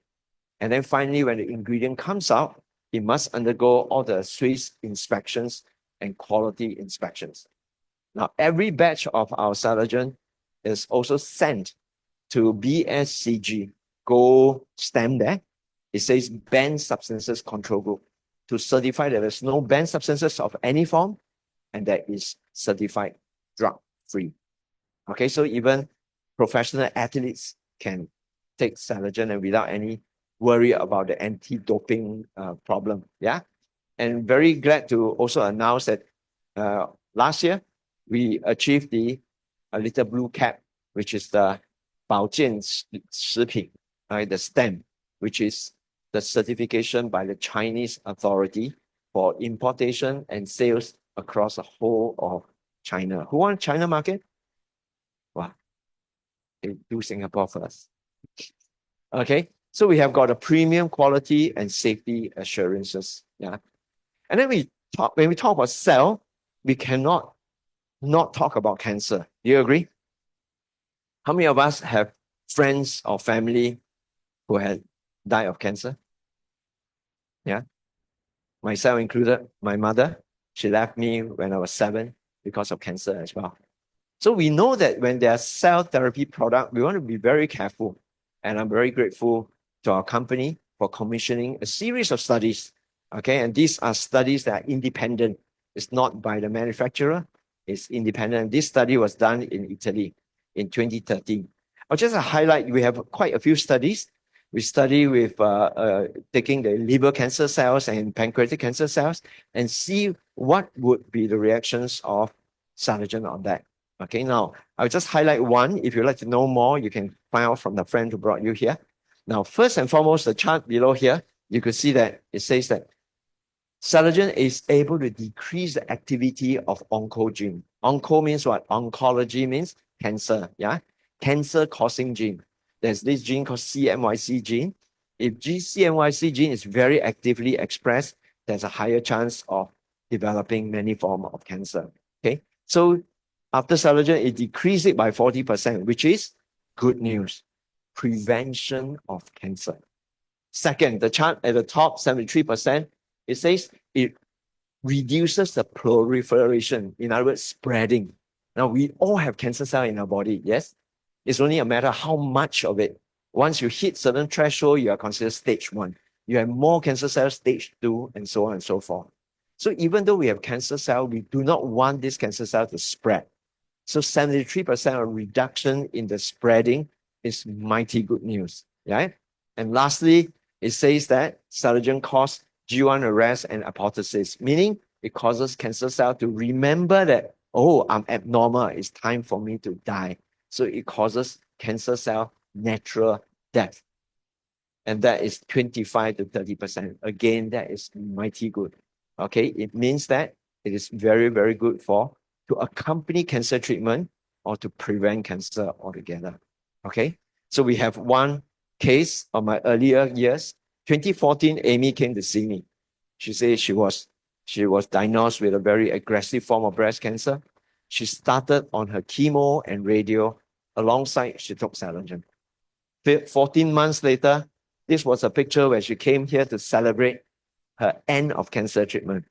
B: And then finally, when the ingredient comes out, it must undergo all the Swiss inspections and quality inspections. Now, every batch of our Saligen is also sent to BSCG. Go stamp there. It says Banned Substances Control Group to certify that there's no banned substances of any form and that is certified drug-free. Okay, so even professional athletes can take Saligen and without any worry about the anti-doping problem. Yeah, and very glad to also announce that last year we achieved the little blue cap, which is the 保健食品, right? The stamp, which is the certification by the Chinese authority for importation and sales across the whole of China. Who wants China market? Wow, do Singapore first. Okay, so we have got a premium quality and safety assurances. Yeah, and then when we talk about cell, we cannot not talk about cancer. Do you agree? How many of us have friends or family who had died of cancer? Yeah, myself included. My mother, she left me when I was 7 because of cancer as well. So we know that when there are cell therapy products, we want to be very careful. And I'm very grateful to our company for commissioning a series of studies. Okay, and these are studies that are independent. It's not by the manufacturer, it's independent. This study was done in Italy in 2013. I'll just highlight, we have quite a few studies. We study with taking the liver cancer cells and pancreatic cancer cells and see what would be the reactions of Saligen on that. Okay, now I'll just highlight one. If you'd like to know more, you can find out from the friend who brought you here. Now, first and foremost, the chart below here, you could see that it says that Saligen is able to decrease the activity of oncogene. Onco means what? Oncology means cancer, yeah? Cancer-causing gene. There's this gene called CMYC gene. If CMYC gene is very actively expressed, there's a higher chance of developing many forms of cancer, okay? So after Saligen, it decreased it by 40%, which is good news. Prevention of cancer. Second, the chart at the top, 73%, it says it reduces the proliferation, in other words, spreading. Now, we all have cancer cells in our body, yes? It's only a matter how much of it. Once you hit certain threshold, you are considered stage 1. You have more cancer cells, stage 2, and so on and so forth. So even though we have cancer cells, we do not want this cancer cell to spread. So 73% of reduction in the spreading is mighty good news, right? And lastly, it says that Saligen causes G1 arrest and apoptosis, meaning it causes cancer cell to remember that, oh, I'm abnormal, it's time for me to die. So it causes cancer cell natural death. And that is 25 to 30%. Again, that is mighty good. Okay, it means that it is very, very good to accompany cancer treatment or to prevent cancer altogether. Okay, so we have one case of my earlier years. 2014, Amy came to see me. She said she was diagnosed with a very aggressive form of breast cancer. She started on her chemo and radio. Alongside, she took Saligen. 14 months later, this was a picture where she came here to celebrate her end of cancer treatment.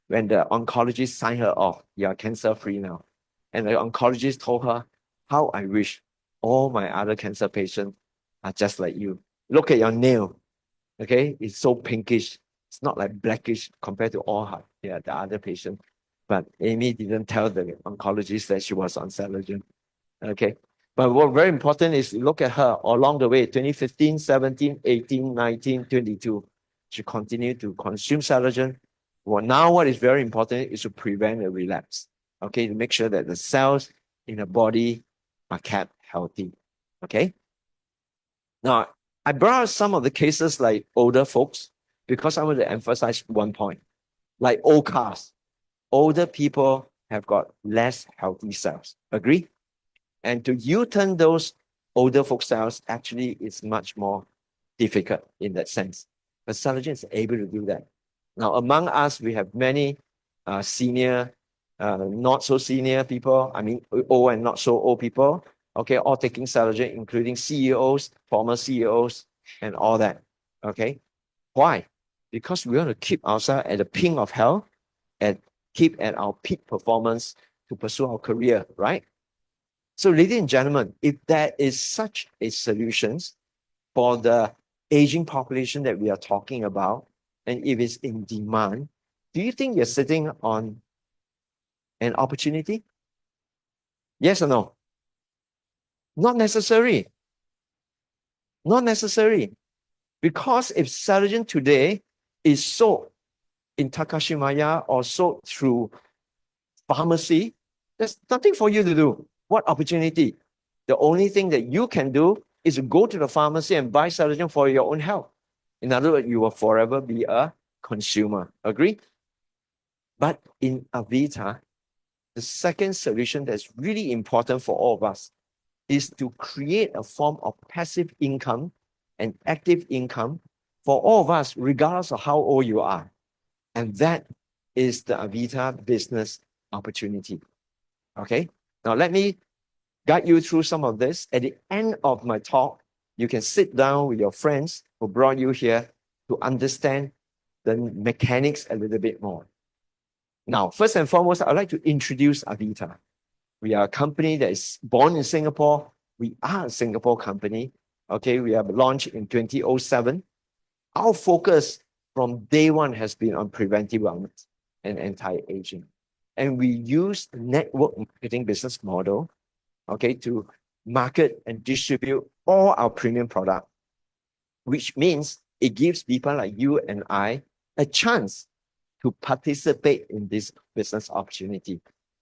B: When the oncologist signed her off, you are cancer-free now. And the oncologist told her, how I wish all my other cancer patients are just like you. Look at your nail. Okay, it's so pinkish. It's not like blackish compared to all her, the other patients. But Amy didn't tell the oncologist that she was on Saligen. Okay, but what very important is look at her along the way, 2015, 17, 18, 19, 22. She continued to consume Saligen Well, now what is very important is to prevent a relapse. Okay, to make sure that the cells in the body are kept healthy. Okay. Now, I brought out some of the cases like older folks because I want to emphasize one point. Like old cars, older people have got less healthy cells. Agree? And to U-turn those older folk cells actually is much more difficult in that sense. But Cellgen is able to do that. Now, among us, we have many senior, not so senior people, I mean, old and not so old people, okay, all taking Cellgen, including CEOs, former CEOs, and all that, okay? Why? Because we want to keep ourselves at the ping of health and keep at our peak performance to pursue our career, right? So, ladies and gentlemen, if there is such a solution for the aging population that we are talking about, and if it's in demand, do you think you're sitting on an opportunity? Yes or no? Not necessary. Not necessary. Because if Cellgen today is sold in Takashimaya or sold through pharmacy, there's nothing for you to do. What opportunity? The only thing that you can do is to go to the pharmacy and buy Cellgen for your own health. In other words, you will forever be a consumer. Agree? But in Avita, the second solution that's really important for all of us is to create a form of passive income and active income for all of us, regardless of how old you are. And that is the Avita business opportunity. Okay? Now, let me guide you through some of this. At the end of my talk, you can sit down with your friends who brought you here to understand the mechanics a little bit more. Now, first and foremost, I'd like to introduce Avita. We are a company that is born in Singapore. We are a Singapore company. Okay, we have launched in 2007. Our focus from day one has been on preventive wellness and anti-aging. And we use the network marketing business model, okay, to market and distribute all our premium product, which means it gives people like you and I a chance to participate in this business opportunity.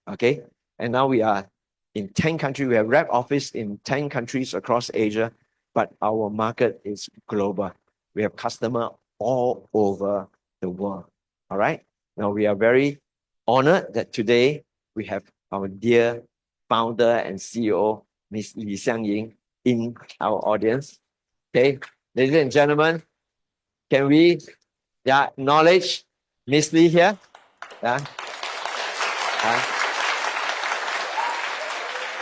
B: Okay. And now we are in 10 countries. We have rep office in 10 countries across Asia, but our market is global. We have customers all over the world. All right. Now we are very honored that today we have our dear founder and CEO, Ms. Li Xiangying, in our audience. Okay. Ladies and gentlemen, can we acknowledge Miss Lee here? Yeah.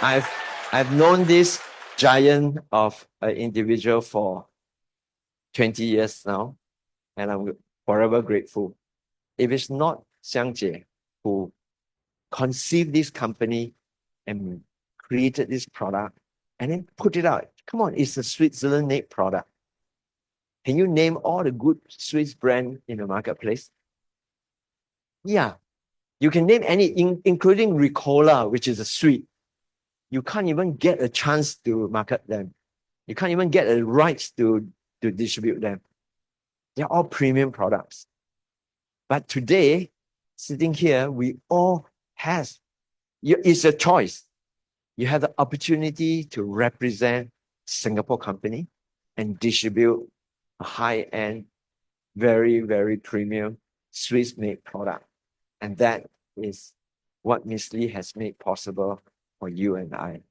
B: I've known this giant of an individual for 20 years now, and I'm forever grateful. If it's not Xiang Jie who conceived this company and created this product and then put it out, come on, it's a Switzerland-made product. Can you name all the good Swiss brand in the marketplace? Yeah, you can name any, including Ricola, which is a sweet. You can't even get a chance to market them. You can't even get the rights to distribute them. They're all premium products. But today, sitting here, we all have, it's a choice. You have the opportunity to represent Singapore company and distribute a high-end, very, very premium Swiss-made product. And that is what Miss Lee has made possible for you and I.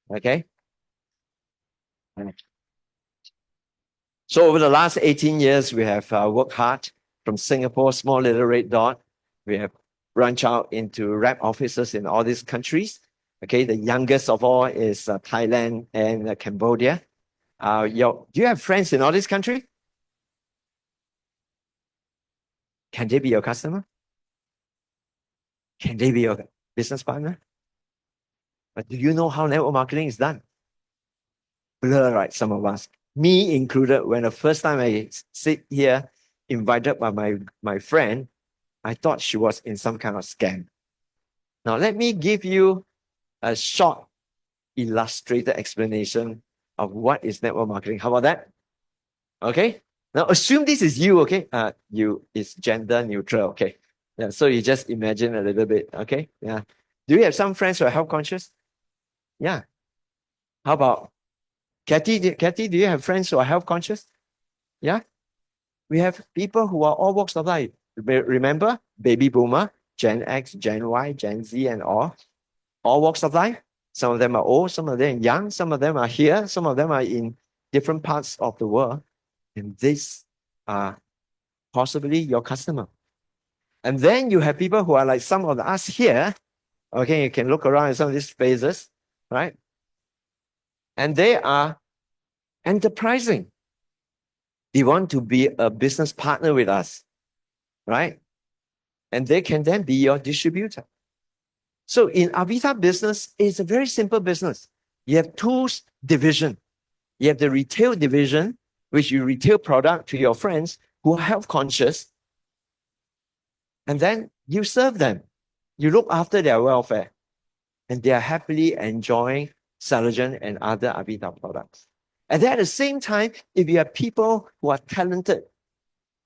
B: Okay? So over the last 18 years, we have worked hard from Singapore, small little red dot. We have branched out into rep offices in all these countries. Okay, the youngest of all is Thailand and Cambodia. Do you have friends in all these countries? Can they be your customer? Can they be your business partner? But do you know how network marketing is done? Blur, right? Some of us, me included, when the first time I sit here, invited by my friend, I thought she was in some kind of scam. Now, let me give you a short, illustrated explanation of what is network marketing. How about that? Okay? Now assume this is you, okay? You is gender neutral, okay? Yeah, so you just imagine a little bit, okay? Yeah. Do you have some friends who are health conscious? Yeah. How about Kathy? Kathy, do you have friends who are health conscious? Yeah. We have people who are all walks of life. Remember, baby boomer, Gen X, Gen Y, Gen Z, and all walks of life. Some of them are old, some of them are young, some of them are here, some of them are in different parts of the world. And these are possibly your customer. And then you have people who are like some of us here. Okay, you can look around at some of these faces, right? And they are enterprising. They want to be a business partner with us, right? And they can then be your distributor. So in Avita business, it's a very simple business. You have two divisions. You have the retail division, which you retail product to your friends who are health conscious. And then you serve them. You look after their welfare. And they are happily enjoying Celogen and other Avita products. And then at the same time, if you have people who are talented,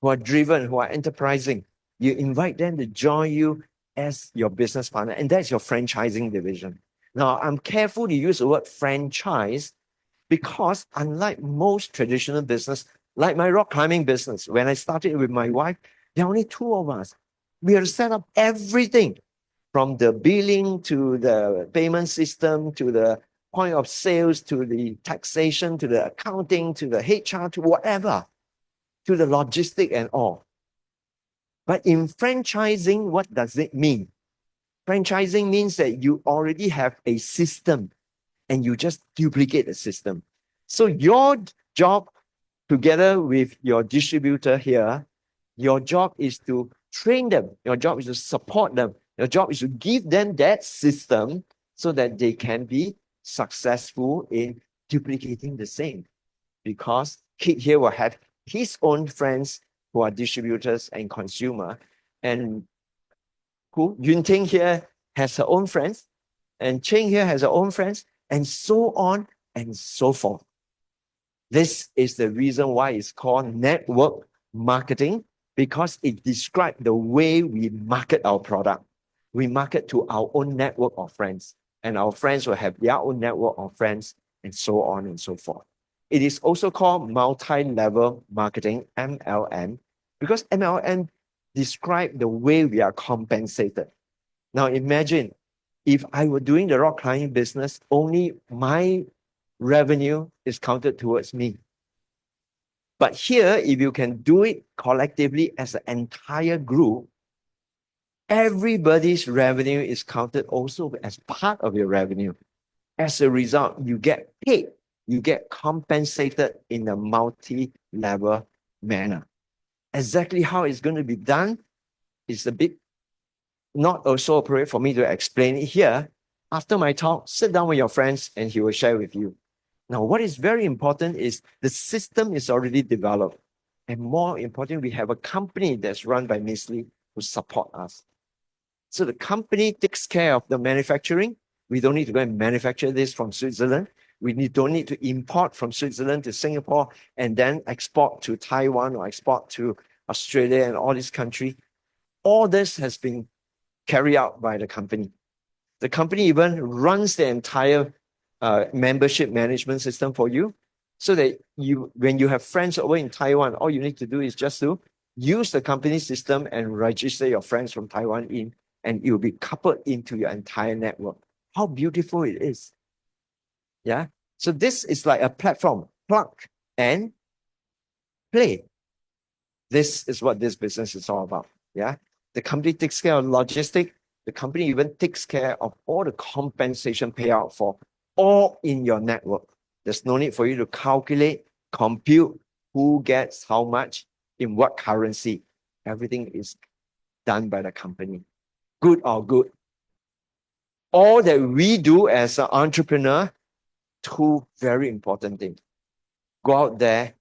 B: who are driven, who are enterprising, you invite them to join you as your business partner. And that's your franchising division. Now, I'm careful to use the word franchise because unlike most traditional business, like my rock climbing business, when I started with my wife, there are only two of us. We had to set up everything from the billing to the payment system to the point of sales to the taxation to the accounting to the HR to whatever, to the logistic and all. But in franchising, what does it mean? Franchising means that you already have a system and you just duplicate the system. So your job together with your distributor here, your job is to train them. Your job is to support them. Your job is to give them that system so that they can be successful in duplicating the same. Because Kid here will have his own friends who are distributors and consumer. And Yun Ting here has her own friends. And Cheng here has her own friends. And so on and so forth. This is the reason why it's called network marketing, because it describes the way we market our product. We market to our own network of friends, and our friends will have their own network of friends, and so on and so forth. It is also called multi-level marketing, MLM, because MLM describes the way we are compensated. Now imagine if I were doing the rock climbing business, only my revenue is counted towards me. But here, if you can do it collectively as an entire group, everybody's revenue is counted also as part of your revenue. As a result, you get paid, you get compensated in a multi-level manner. Exactly how it's going to be done is a bit not also appropriate for me to explain it here. After my talk, sit down with your friends and he will share with you. Now, what is very important is the system is already developed. And more important, we have a company that's run by Miss Lee who support us. So the company takes care of the manufacturing. We don't need to go and manufacture this from Switzerland. Don't need to import from Switzerland to Singapore and then export to Taiwan or export to Australia and all these countries. All this has been carried out by the company. The company even runs the entire membership management system for you, so that when you have friends over in Taiwan, all you need to do is just to use the company system and register your friends from Taiwan in, and it will be coupled into your entire network. How beautiful it is. Yeah. So this is like a platform, plug and play. This is what this business is all about. Yeah. The company takes care of logistics. The company even takes care of all the compensation payout for all in your network. There's no need for you to calculate, compute who gets how much in what currency. Everything is done by the company. Good or good. All that we do as an entrepreneur, two very important things. Go out there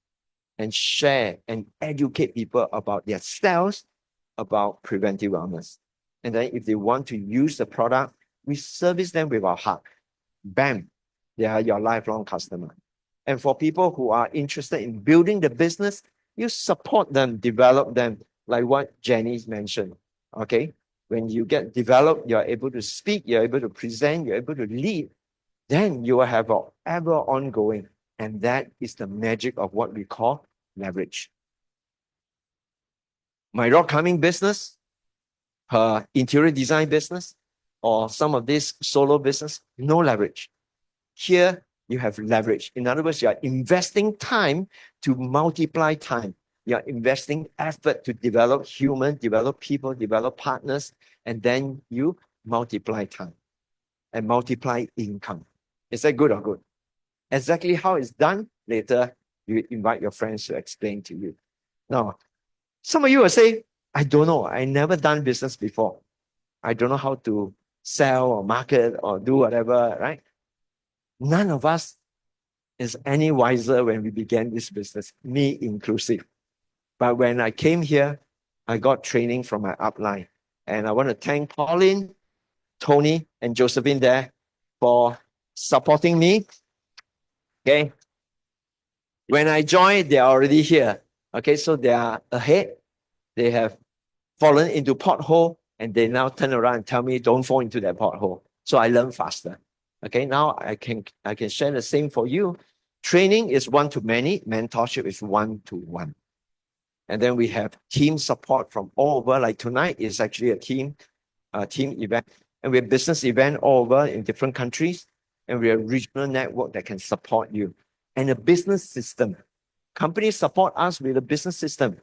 B: and share and educate people about their styles, about preventive wellness. And then if they want to use the product, we service them with our heart. Bam, they are your lifelong customer. And for people who are interested in building the business, You support them, develop them, like what Jenny's mentioned. Okay. When you get developed, you're able to speak, you're able to present, you're able to lead, then you will have an ever ongoing. And that is the magic of what we call leverage. My rock climbing business, her interior design business, or some of this solo business, no leverage. Here, you have leverage. In other words, you are investing time to multiply time. You are investing effort to develop human, develop people, develop partners, and then you multiply time and multiply income. Is that good or good? Exactly how it's done, later you invite your friends to explain to you. Now, some of you will say, I don't know, I never done business before. I don't know how to sell or market or do whatever, right? None of us is any wiser when we began this business, me inclusive. But when I came here, I got training from my upline. And I want to thank Pauline, Tony, and Josephine there for supporting me. Okay. When I joined, they are already here. Okay, so they are ahead. They have fallen into pothole and they now turn around and tell me, don't fall into that pothole. So I learn faster. Okay, now I can share the same for you. Training is one-to-many, mentorship is one-to-one. And then we have team support from all over. Like tonight is actually a team event. And we have business event all over in different countries. And we have a regional network that can support you. And a business system. Companies support us with a business system.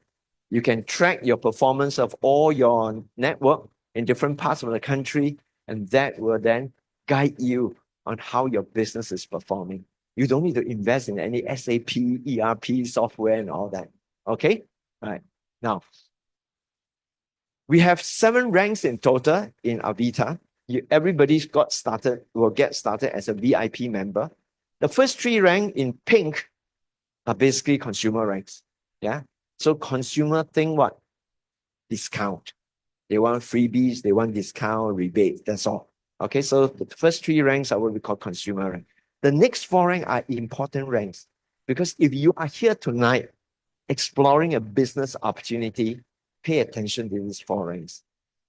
B: You can track your performance of all your network in different parts of the country. And that will then guide you on how your business is performing. You don't need to invest in any SAP, ERP software and all that. Okay? All right. Now, we have 7 ranks in total in Avita. Everybody's will get started as a VIP member. The first 3 ranks in pink are basically consumer ranks. Yeah. So consumer think what? Discount. They want freebies, they want discount, rebates, that's all. Okay, so the first 3 ranks are what we call consumer rank. The next 4 ranks are important ranks. Because if you are here tonight exploring a business opportunity, pay attention to these 4 ranks.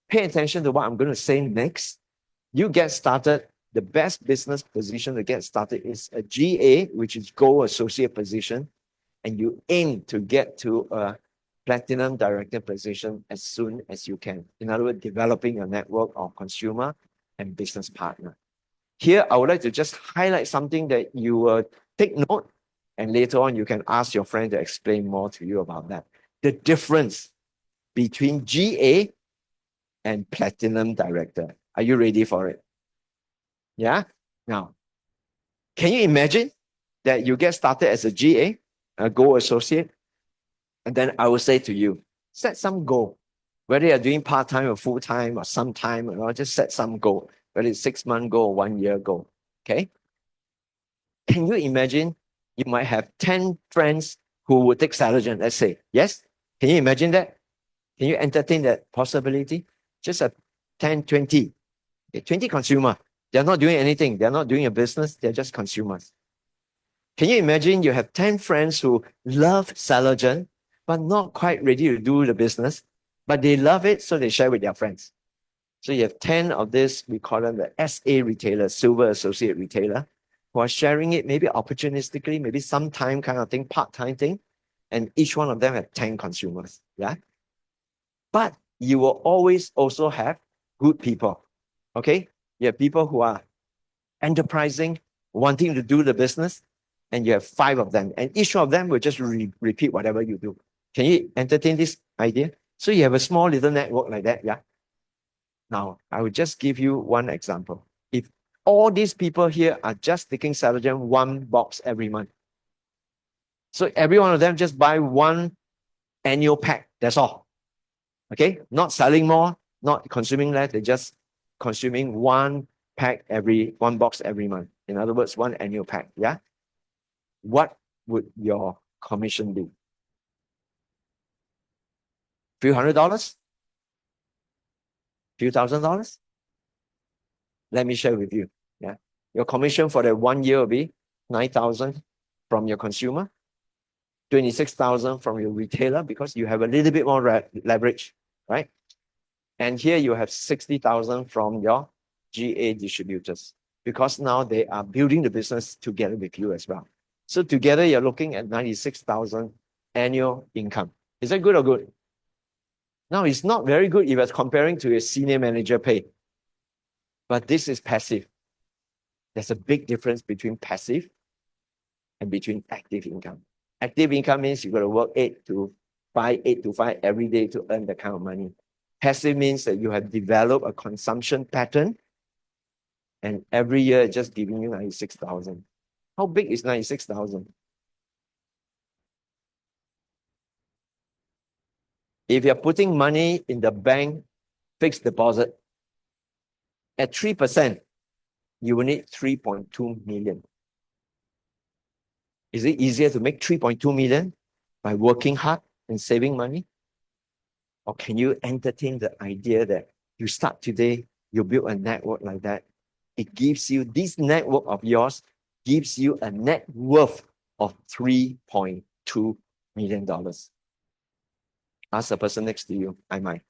B: Pay attention to what I'm going to say next. You get started, the best business position to get started is a GA, which is Gold Associate position, and you aim to get to a Platinum Director position as soon as you can. In other words, developing a network of consumer and business partner. Here, I would like to just highlight something that you will take note, and later on you can ask your friend to explain more to you about that. The difference between GA and Platinum Director. Are you ready for it? Yeah? Now, can you imagine that you get started as a GA, a Gold Associate, and then I will say to you, set some goal. Whether you're doing part-time or full-time or sometime, or just set some goal. Whether it's 6-month goal or 1-year goal. Okay? Can you imagine you might have 10 friends who would take Salogen, let's say. Yes? Can you imagine that? Can you entertain that possibility? Just a 10, 20. Okay, 20 consumer. They're not doing anything. They're not doing a business. They're just consumers. Can you imagine you have 10 friends who love Salogen, but not quite ready to do the business, but they love it, so they share with their friends. So you have 10 of this, we call them the SA retailer, Silver Associate Retailer, who are sharing it maybe opportunistically, maybe sometime kind of thing, part-time thing, and each one of them have 10 consumers. Yeah. But you will always also have good people. Okay? You have people who are enterprising, wanting to do the business, and you have 5 of them, and each one of them will just repeat whatever you do. Can you entertain this idea? So you have a small little network like that, yeah? Now, I will just give you one example. If all these people here are just taking Salogen 1 box every month, so every one of them just buy 1 annual pack, that's all. Okay? Not selling more, not consuming less, they're just consuming 1 pack 1 box every month. In other words, 1 annual pack, yeah? What would your commission be? Few $100s? Few $1,000s? Let me share with you. Yeah. Your commission for that 1 year will be 9,000 from your consumer. 26,000 from your retailer because you have a little bit more leverage, right? And here you have 60,000 from your GA distributors because now they are building the business together with you as well. So together you're looking at 96,000 annual income. Is that good or good? Now, it's not very good if you're comparing to a senior manager pay, but this is passive. There's a big difference between passive and between active income. Active income means you got to work 8 to 5 every day to earn that kind of money. Passive means that you have developed a consumption pattern and every year it's just giving you 96,000. How big is 96,000? If you're putting money in the bank, fixed deposit, at 3%, you will need 3.2 million. Is it easier to make 3.2 million by working hard and saving money? Or can you entertain the idea that you start today, you build a network like that? It gives you, this network of yours gives you a net worth of $3.2 million. Ask the person next to you, I might.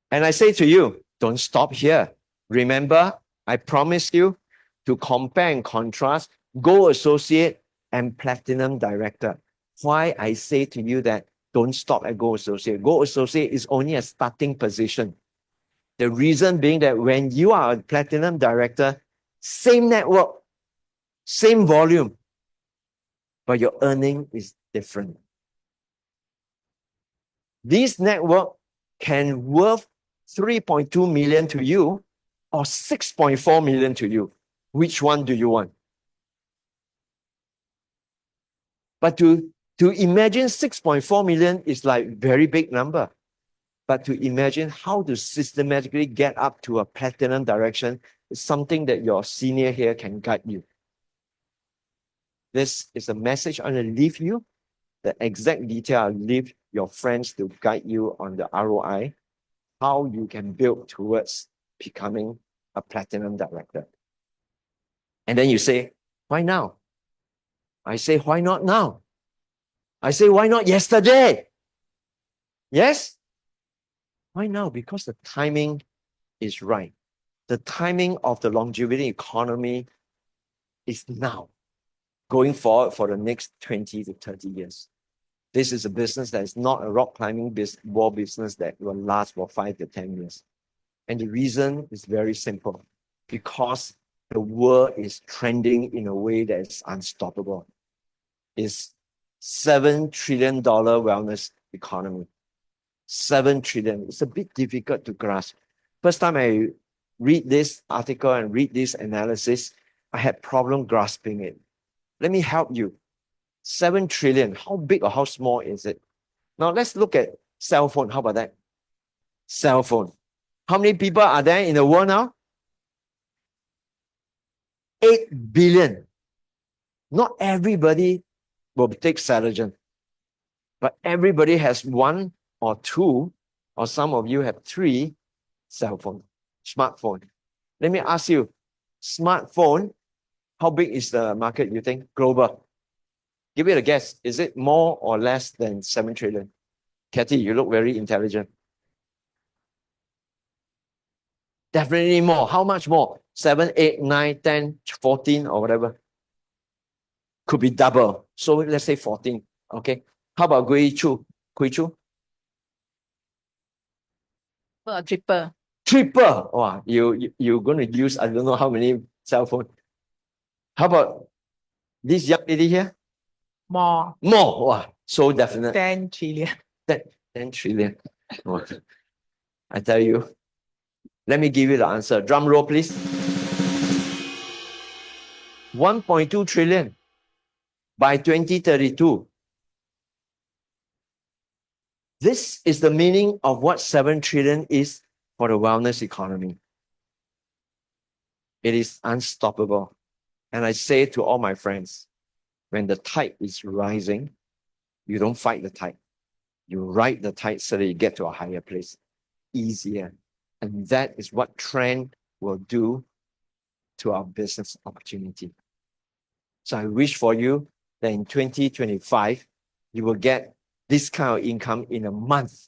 B: And I say to you, don't stop here. Remember, I promised you to compare and contrast Gold Associate and Platinum Director. Why I say to you that don't stop at Gold Associate. Gold Associate is only a starting position. The reason being that when you are a Platinum Director, same network, same volume, but your earning is different. This network can worth 3.2 million to you or 6.4 million to you. Which one do you want? But to imagine 6.4 million is like very big number. But to imagine how to systematically get up to a platinum direction is something that your senior here can guide you. This is a message I'm going to leave you. The exact detail I'll leave your friends to guide you on the ROI, how you can build towards becoming a platinum director. And then you say, why now? I say, why not now? I say, why not yesterday? Yes? Why now? Because the timing is right. The timing of the longevity economy is now, going forward for the next 20 to 30 years. This is a business that is not a rock climbing wall business that will last for 5 to 10 years. And the reason is very simple. Because the world is trending in a way that is unstoppable. It's $7 trillion wellness economy. 7 trillion. It's a bit difficult to grasp. First time I read this article and read this analysis, I had problem grasping it. Let me help you. 7 trillion, how big or how small is it? Now let's look at cell phone. How about that? Cell phone. How many people are there in the world now? 8 billion. Not everybody will take Salagen, but everybody has 1 or 2, or some of you have 3 cell phone, smartphone. Let me ask you, smartphone, how big is the market you think? Global. Give it a guess. Is it more or less than 7 trillion? Kathy, you look very intelligent. Definitely more. How much more? 7, 8, 9, 10, 14 or whatever. Could be double. So let's say 14. Okay. How about Gui Chu?
D: Triple.
B: Triple. Wow, you're going to use I don't know how many cell phone. How about this young lady here?
D: More.
B: More. Wow, so definite.
D: 10 trillion.
B: 10 trillion. Wow. I tell you. Let me give you the answer. Drum roll, please. 1.2 trillion by 2032. This is the meaning of what 7 trillion is for the wellness economy. It is unstoppable. And I say to all my friends, when the tide is rising, you don't fight the tide. You ride the tide so that you get to a higher place. Easier. And that is what trend will do to our business opportunity. So I wish for you that in 2025, you will get this kind of income in a month.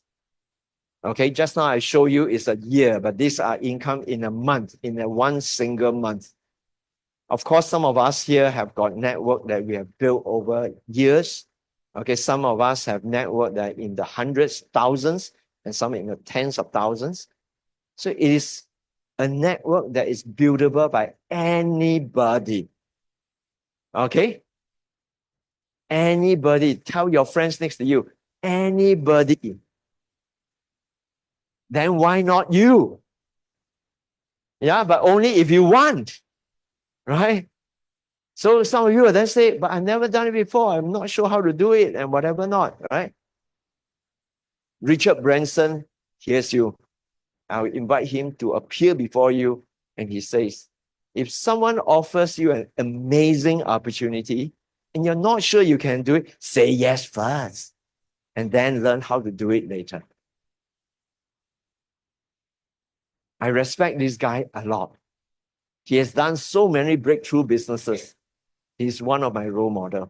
B: Okay, just now I show you it's a year, but these are income in a month, in a one single month. Of course, some of us here have got network that we have built over years. Okay, some of us have network that in the hundreds, thousands, and some in the tens of thousands. So it is a network that is buildable by anybody. Okay? Anybody. Tell your friends next to you, anybody. Then why not you? Yeah, but only if you want. Right? So some of you will then say, but I've never done it before. I'm not sure how to do it and whatever not. Right? Richard Branson hears you. I'll invite him to appear before you. And he says, if someone offers you an amazing opportunity and you're not sure you can do it, say yes first and then learn how to do it later. I respect this guy a lot. He has done so many breakthrough businesses. He's one of my role models.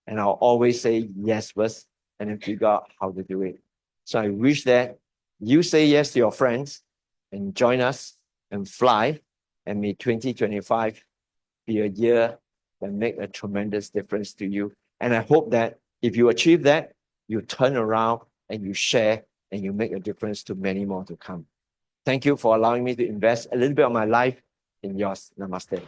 B: And I'll always say yes first and then figure out how to do it. So I wish that you say yes to your friends and join us and fly, and may 2025 be a year that make a tremendous difference to you. And I hope that if you achieve that, you turn around and you share and you make a difference to many more to come. Thank you for allowing me to invest a little bit of my life in yours. Namaste.